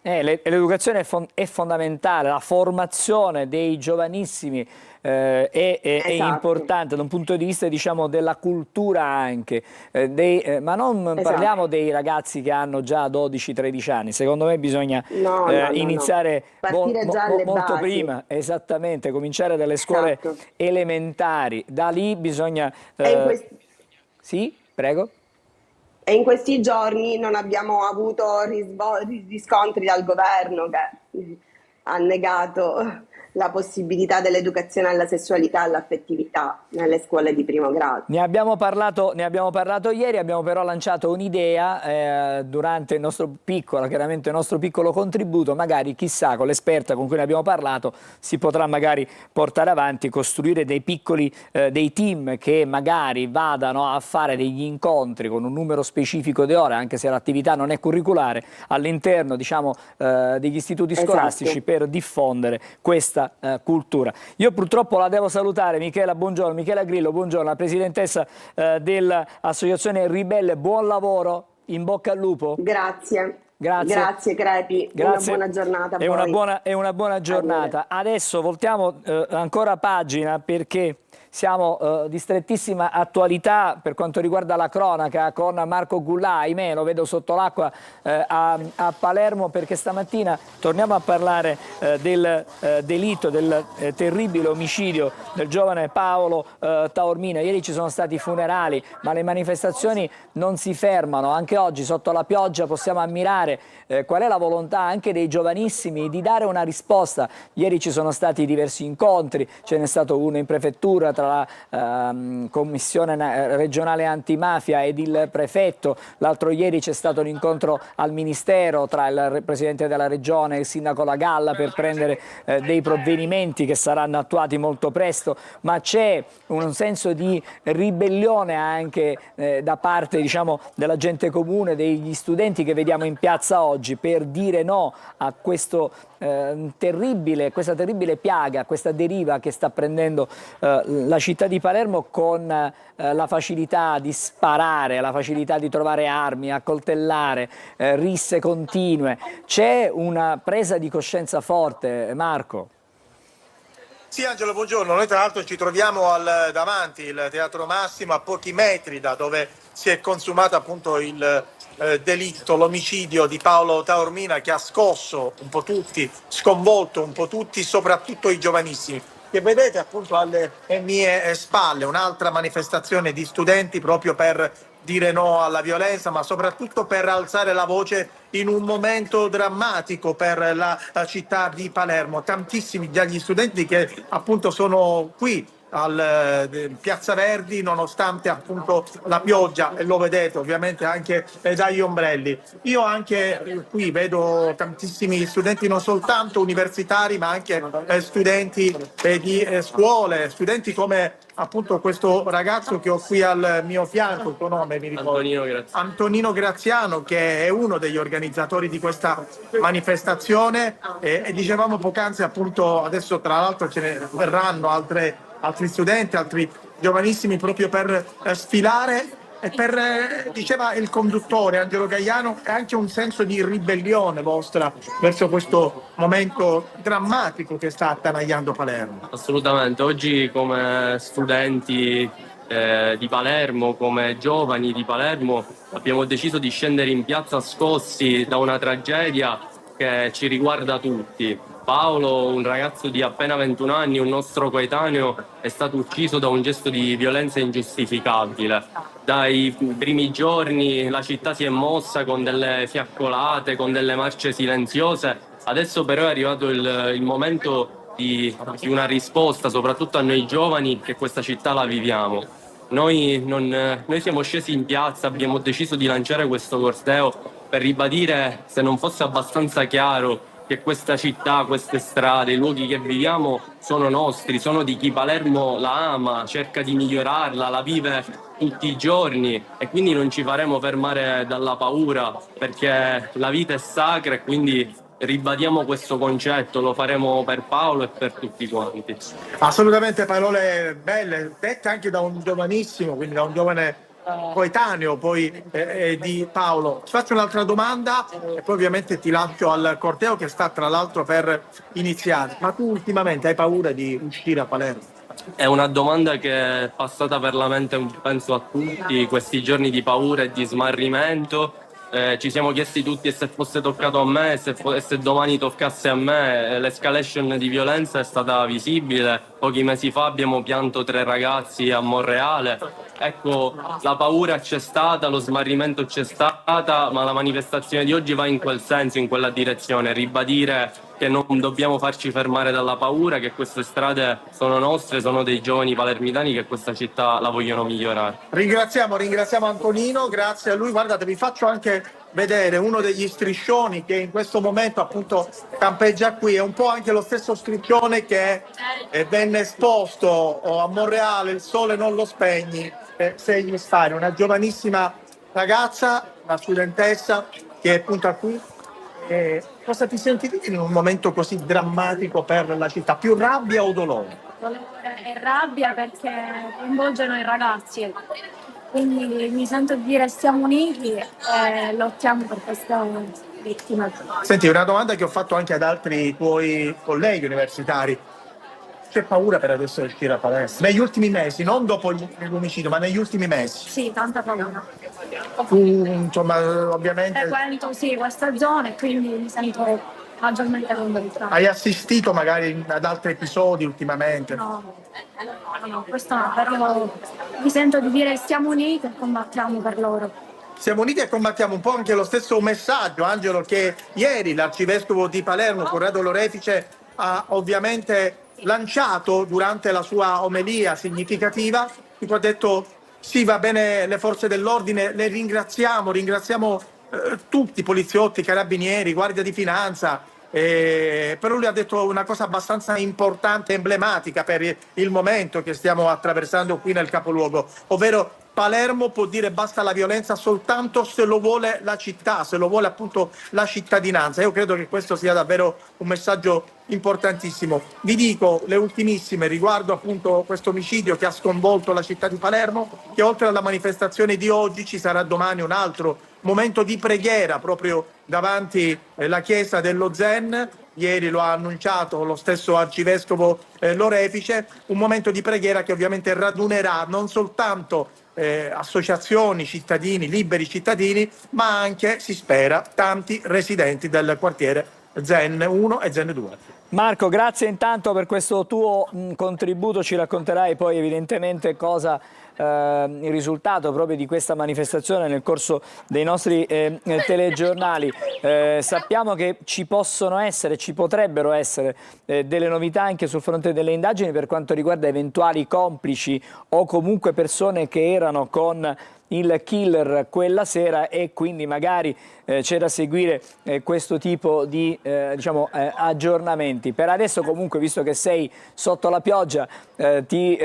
L'educazione è fondamentale, la formazione dei giovanissimi è importante da un punto di vista, diciamo, della cultura anche, ma non parliamo dei ragazzi che hanno già 12-13 anni. Secondo me bisogna iniziare molto prima, esattamente, cominciare dalle scuole elementari, da lì bisogna... Sì, prego. E in questi giorni non abbiamo avuto riscontri dal governo, che ha negato la possibilità dell'educazione alla sessualità e all'affettività nelle scuole di primo grado. Ne abbiamo parlato ieri, abbiamo però lanciato un'idea durante il nostro piccolo contributo. Magari, chissà, con l'esperta con cui ne abbiamo parlato si potrà magari portare avanti, costruire dei piccoli dei team che magari vadano a fare degli incontri con un numero specifico di ore, anche se l'attività non è curriculare, all'interno, diciamo, degli istituti scolastici, per diffondere questa cultura. Io purtroppo la devo salutare. Michela Grillo, buongiorno, la presidentessa dell'Associazione Ribelle. Buon lavoro, in bocca al lupo. Grazie Crepi, grazie. Una buona giornata a voi. È una buona giornata. Adesso voltiamo ancora pagina, perché siamo di strettissima attualità per quanto riguarda la cronaca con Marco Gullà, ahimè lo vedo sotto l'acqua a Palermo, perché stamattina torniamo a parlare del delitto, del terribile omicidio del giovane Paolo Taormina. Ieri ci sono stati i funerali, ma le manifestazioni non si fermano. Anche oggi sotto la pioggia possiamo ammirare qual è la volontà anche dei giovanissimi di dare una risposta. Ieri ci sono stati diversi incontri, ce n'è stato uno in prefettura tra la Commissione regionale antimafia ed il prefetto, l'altro ieri c'è stato un incontro al Ministero tra il Presidente della Regione e il Sindaco La Galla per prendere dei provvedimenti che saranno attuati molto presto, ma c'è un senso di ribellione anche da parte, diciamo, della gente comune, degli studenti che vediamo in piazza oggi per dire no a questa terribile piaga, questa deriva che sta prendendo la città di Palermo, con la facilità di sparare, la facilità di trovare armi, accoltellare, risse continue. C'è una presa di coscienza forte, Marco. Sì, Angelo, buongiorno. Noi tra l'altro ci troviamo davanti il Teatro Massimo, a pochi metri da dove si è consumato appunto il delitto, l'omicidio di Paolo Taormina, che ha scosso un po' tutti, sconvolto un po' tutti, soprattutto i giovanissimi. Che vedete appunto alle mie spalle, un'altra manifestazione di studenti proprio per dire no alla violenza, ma soprattutto per alzare la voce in un momento drammatico per la città di Palermo. Tantissimi degli studenti che appunto sono qui al Piazza Verdi nonostante appunto la pioggia, e lo vedete ovviamente anche dagli ombrelli. Io anche qui vedo tantissimi studenti, non soltanto universitari ma anche studenti di scuole, studenti come appunto questo ragazzo che ho qui al mio fianco, il tuo nome mi ricordo? Antonino Graziano, che è uno degli organizzatori di questa manifestazione, e dicevamo poc'anzi appunto, adesso tra l'altro ce ne verranno altri studenti, altri giovanissimi proprio per sfilare, e per, diceva il conduttore Angelo Gaiano, è anche un senso di ribellione vostra verso questo momento drammatico che sta attanagliando Palermo. Assolutamente, oggi come studenti di Palermo, come giovani di Palermo, abbiamo deciso di scendere in piazza scossi da una tragedia che ci riguarda tutti. Paolo, un ragazzo di appena 21 anni, un nostro coetaneo, è stato ucciso da un gesto di violenza ingiustificabile. Dai primi giorni la città si è mossa con delle fiaccolate, con delle marce silenziose. Adesso però è arrivato il momento di una risposta, soprattutto a noi giovani che questa città la viviamo. Noi siamo scesi in piazza, abbiamo deciso di lanciare questo corteo per ribadire, se non fosse abbastanza chiaro, che questa città, queste strade, i luoghi che viviamo sono nostri, sono di chi Palermo la ama, cerca di migliorarla, la vive tutti i giorni, e quindi non ci faremo fermare dalla paura, perché la vita è sacra, e quindi ribadiamo questo concetto, lo faremo per Paolo e per tutti quanti. Assolutamente, parole belle, dette anche da un giovanissimo, quindi da un giovane coetaneo poi di Paolo. Ti faccio un'altra domanda e poi ovviamente ti lascio al corteo che sta tra l'altro per iniziare. Ma tu ultimamente hai paura di uscire a Palermo? È una domanda che è passata per la mente, penso, a tutti questi giorni di paura e di smarrimento. Ci siamo chiesti tutti se fosse toccato a me, se domani toccasse a me. L'escalation di violenza è stata visibile. Pochi mesi fa abbiamo pianto 3 ragazzi a Monreale. Ecco, la paura c'è stata, lo smarrimento c'è stata, ma la manifestazione di oggi va in quel senso, in quella direzione, ribadire che non dobbiamo farci fermare dalla paura, che queste strade sono nostre, sono dei giovani palermitani che questa città la vogliono migliorare. Ringraziamo Antonino, grazie a lui. Guardate, vi faccio anche vedere uno degli striscioni che in questo momento appunto campeggia qui. È un po' anche lo stesso striscione che venne esposto a Monreale, il sole non lo spegni, segni stare, una giovanissima ragazza, una studentessa che è appunto qui. Cosa ti senti dire in un momento così drammatico per la città? Più rabbia o dolore? Dolore e rabbia, perché coinvolgono i ragazzi, quindi mi sento di dire stiamo uniti e lottiamo per questa vittima. Senti, una domanda che ho fatto anche ad altri tuoi colleghi universitari. C'è paura per adesso del tiro a Palermo? Negli ultimi mesi, non dopo l'omicidio, ma negli ultimi mesi. Sì, tanta paura. Tu, insomma, ovviamente... Frequento sì questa zona e quindi mi sento maggiormente convenzionata. Hai assistito magari ad altri episodi ultimamente? No, questo no, però mi sento di dire stiamo uniti e combattiamo per loro. Siamo uniti e combattiamo, un po' anche lo stesso messaggio, Angelo, che ieri l'arcivescovo di Palermo, Corrado Lorefice, ha ovviamente lanciato durante la sua omelia significativa, in cui ha detto sì, va bene le forze dell'ordine, le ringraziamo tutti i poliziotti, carabinieri, guardia di finanza, però lui ha detto una cosa abbastanza importante, emblematica per il momento che stiamo attraversando qui nel capoluogo, ovvero Palermo può dire basta alla violenza soltanto se lo vuole la città, se lo vuole appunto la cittadinanza. Io credo che questo sia davvero un messaggio importantissimo. Vi dico le ultimissime riguardo appunto questo omicidio che ha sconvolto la città di Palermo, che oltre alla manifestazione di oggi ci sarà domani un altro momento di preghiera proprio davanti alla chiesa dello Zen. Ieri lo ha annunciato lo stesso arcivescovo Lorefice, un momento di preghiera che ovviamente radunerà non soltanto associazioni, cittadini, liberi cittadini, ma anche, si spera, tanti residenti del quartiere Zen 1 e Zen 2. Marco, grazie intanto per questo tuo contributo, ci racconterai poi evidentemente cosa il risultato proprio di questa manifestazione nel corso dei nostri telegiornali. Sappiamo che ci potrebbero essere delle novità anche sul fronte delle indagini per quanto riguarda eventuali complici o comunque persone che erano con il killer quella sera, e quindi magari c'è da seguire questo tipo di aggiornamenti. Per adesso comunque, visto che sei sotto la pioggia, ti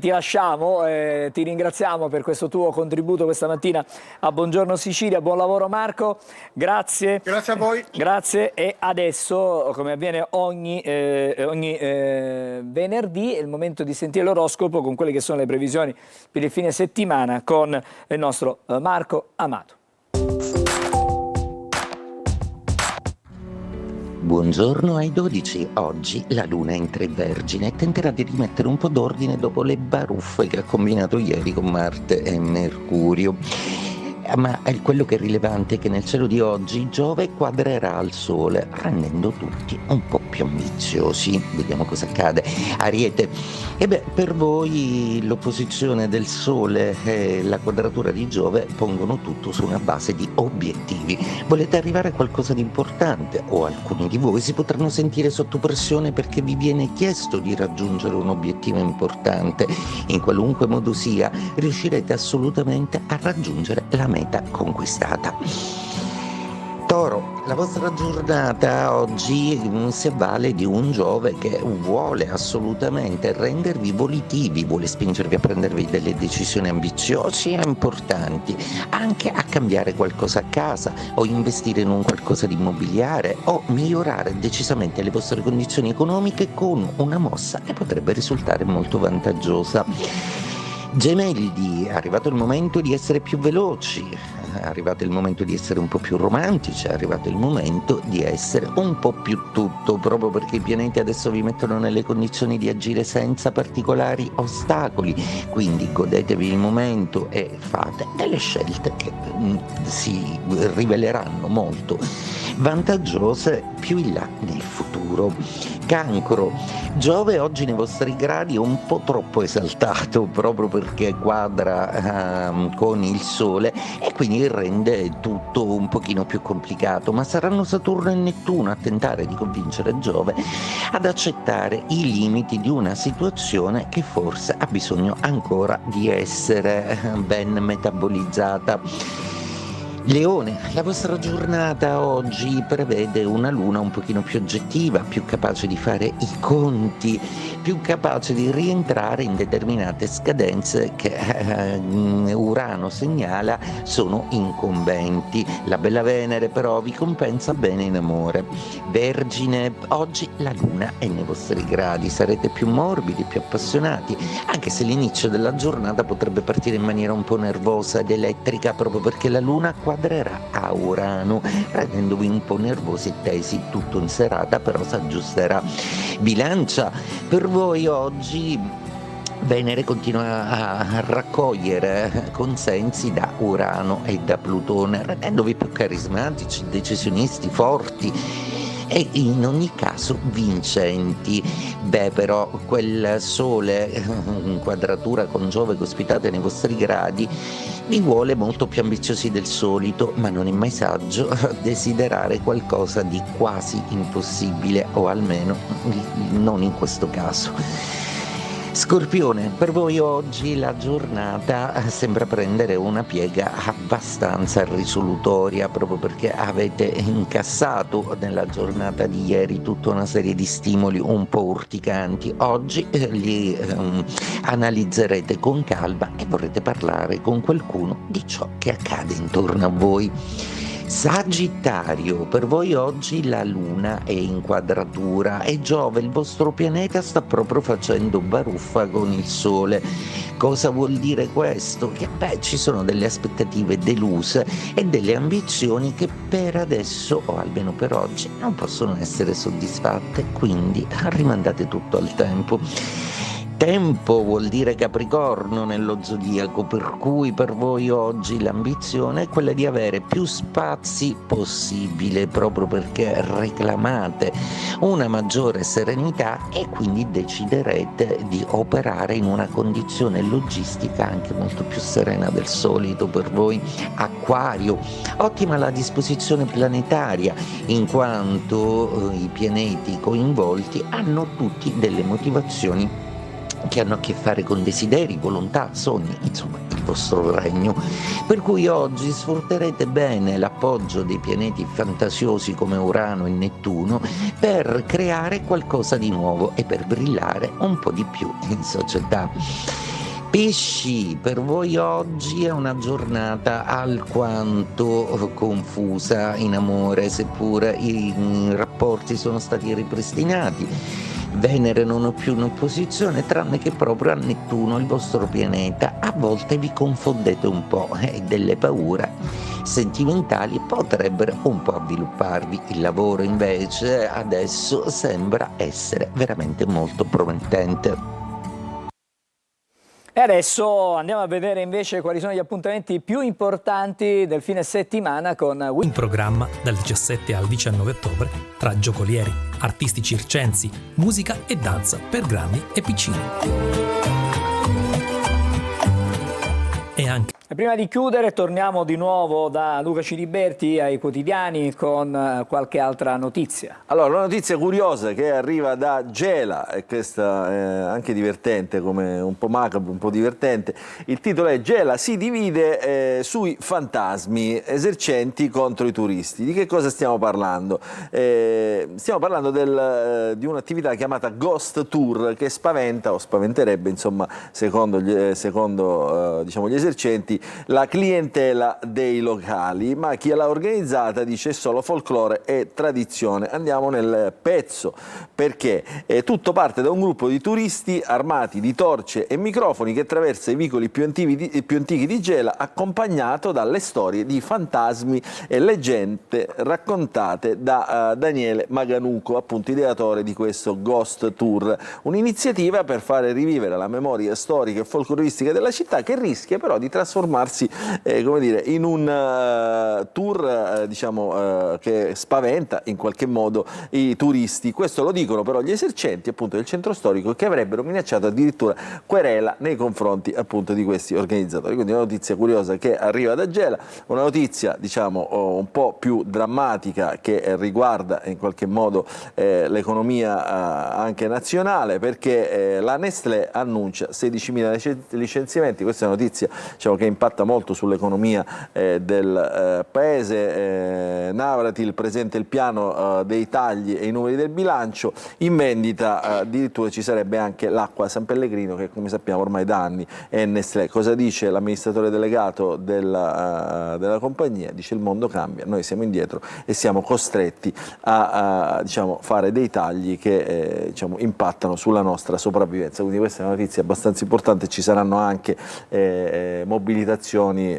lasciamo, ti ringraziamo per questo tuo contributo questa mattina a Buongiorno Sicilia. Buon lavoro Marco, grazie. Grazie a voi. Grazie, e adesso, come avviene ogni venerdì, è il momento di sentire l'oroscopo con quelle che sono le previsioni per il fine settimana con il nostro Marco Amato. Buongiorno ai 12. Oggi la Luna entra in Vergine e tenterà di rimettere un po' d'ordine dopo le baruffe che ha combinato ieri con Marte e Mercurio. Ma quello che è rilevante è che nel cielo di oggi Giove quadrerà al Sole, rendendo tutti un po' più ambiziosi. Vediamo cosa accade. Ariete, per voi l'opposizione del Sole e la quadratura di Giove pongono tutto su una base di obiettivi. Volete arrivare a qualcosa di importante, o alcuni di voi si potranno sentire sotto pressione perché vi viene chiesto di raggiungere un obiettivo importante. In qualunque modo sia, riuscirete assolutamente a raggiungere la meta conquistata. Toro, la vostra giornata oggi si avvale di un Giove che vuole assolutamente rendervi volitivi, vuole spingervi a prendervi delle decisioni ambiziose e importanti, anche a cambiare qualcosa a casa o investire in un qualcosa di immobiliare o migliorare decisamente le vostre condizioni economiche con una mossa che potrebbe risultare molto vantaggiosa. Gemelli, è arrivato il momento di essere più veloci, è arrivato il momento di essere un po' più romantici, è arrivato il momento di essere un po' più tutto, proprio perché i pianeti adesso vi mettono nelle condizioni di agire senza particolari ostacoli, quindi godetevi il momento e fate delle scelte che si riveleranno molto vantaggiose più in là nel futuro. Cancro, Giove oggi nei vostri gradi è un po' troppo esaltato proprio perché quadra con il Sole e quindi rende tutto un pochino più complicato, ma saranno Saturno e Nettuno a tentare di convincere Giove ad accettare i limiti di una situazione che forse ha bisogno ancora di essere ben metabolizzata. Leone, la vostra giornata oggi prevede una luna un pochino più oggettiva, più capace di fare i conti, più capace di rientrare in determinate scadenze che Urano segnala sono incombenti. La bella Venere però vi compensa bene in amore. Vergine, oggi la luna è nei vostri gradi, sarete più morbidi, più appassionati, anche se l'inizio della giornata potrebbe partire in maniera un po' nervosa ed elettrica proprio perché la luna inquadrerà a Urano, rendendovi un po' nervosi e tesi tutto in serata, però si aggiusterà. Bilancia, per voi oggi Venere continua a raccogliere consensi da Urano e da Plutone, rendendovi più carismatici, decisionisti, forti e in ogni caso vincenti. Beh, però quel Sole in quadratura con Giove che ospitate nei vostri gradi vi vuole molto più ambiziosi del solito, ma non è mai saggio desiderare qualcosa di quasi impossibile, o almeno non in questo caso. Scorpione, per voi oggi la giornata sembra prendere una piega abbastanza risolutoria, proprio perché avete incassato nella giornata di ieri tutta una serie di stimoli un po' urticanti. Oggi li analizzerete con calma e vorrete parlare con qualcuno di ciò che accade intorno a voi. Sagittario, per voi oggi la Luna è in quadratura e Giove, il vostro pianeta, sta proprio facendo baruffa con il Sole. Cosa vuol dire questo? Che ci sono delle aspettative deluse e delle ambizioni che per adesso, o almeno per oggi, non possono essere soddisfatte, quindi rimandate tutto al tempo. Tempo vuol dire Capricorno nello zodiaco, per cui per voi oggi l'ambizione è quella di avere più spazi possibile, proprio perché reclamate una maggiore serenità e quindi deciderete di operare in una condizione logistica anche molto più serena del solito per voi. Acquario, ottima la disposizione planetaria, in quanto i pianeti coinvolti hanno tutti delle motivazioni che hanno a che fare con desideri, volontà, sogni, insomma il vostro regno, per cui oggi sfrutterete bene l'appoggio dei pianeti fantasiosi come Urano e Nettuno per creare qualcosa di nuovo e per brillare un po' di più in società. Pesci, per voi oggi è una giornata alquanto confusa in amore, seppur i rapporti sono stati ripristinati. Venere non è più in opposizione, tranne che proprio a Nettuno, il vostro pianeta. A volte vi confondete un po' e delle paure sentimentali potrebbero un po' avvilupparvi. Il lavoro invece adesso sembra essere veramente molto promettente. E adesso andiamo a vedere invece quali sono gli appuntamenti più importanti del fine settimana con in programma dal 17 al 19 ottobre tra giocolieri, artisti circensi, musica e danza per grandi e piccini. E anche prima di chiudere torniamo di nuovo da Luca Ciliberti ai quotidiani con qualche altra notizia. Allora, una notizia curiosa che arriva da Gela, e questa è anche divertente, come un po' macabro, un po' divertente. Il titolo è: Gela si divide sui fantasmi esercenti contro i turisti. Di che cosa stiamo parlando? Stiamo parlando di un'attività chiamata Ghost Tour, che spaventa o spaventerebbe, insomma, secondo diciamo, gli esercenti, la clientela dei locali, ma chi l'ha organizzata dice è solo folklore e tradizione. Andiamo nel pezzo, perché tutto parte da un gruppo di turisti armati di torce e microfoni che attraversa i vicoli più antichi di Gela, accompagnato dalle storie di fantasmi e leggende raccontate da Daniele Maganuco, appunto ideatore di questo Ghost Tour, un'iniziativa per fare rivivere la memoria storica e folcloristica della città, che rischia però di trasformarsi come dire, in un tour diciamo, che spaventa in qualche modo i turisti. Questo lo dicono però gli esercenti, appunto, del centro storico, che avrebbero minacciato addirittura querela nei confronti, appunto, di questi organizzatori. Quindi una notizia curiosa che arriva da Gela, una notizia, diciamo, un po' più drammatica, che riguarda in qualche modo l'economia anche nazionale, perché la Nestlé annuncia 16.000 licenziamenti. Questa è una notizia, diciamo, che impatta molto sull'economia del paese. Navratil presenta il piano dei tagli e i numeri del bilancio. In vendita addirittura ci sarebbe anche l'acqua San Pellegrino, che come sappiamo ormai da anni è Nestlé. Cosa dice l'amministratore delegato della compagnia? Dice: il mondo cambia, noi siamo indietro e siamo costretti a diciamo, fare dei tagli che diciamo, impattano sulla nostra sopravvivenza. Quindi questa è una notizia abbastanza importante. Ci saranno anche mobilitazioni mobilitazioni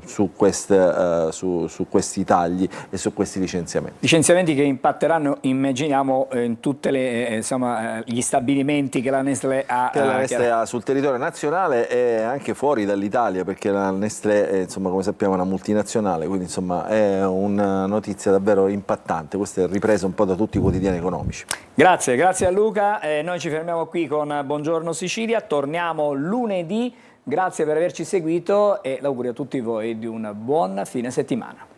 su questi tagli e su questi licenziamenti. Licenziamenti che impatteranno, immaginiamo, in tutti gli stabilimenti che la Nestlé ha. Che la Nestlé ha sul territorio nazionale e anche fuori dall'Italia, perché la Nestlé è, insomma, come sappiamo, una multinazionale, quindi insomma è una notizia davvero impattante. Questa è ripresa un po' da tutti i quotidiani economici. Grazie a Luca, noi ci fermiamo qui con Buongiorno Sicilia, torniamo lunedì, grazie per averci seguito e l'augurio a tutti voi di un buon fine settimana.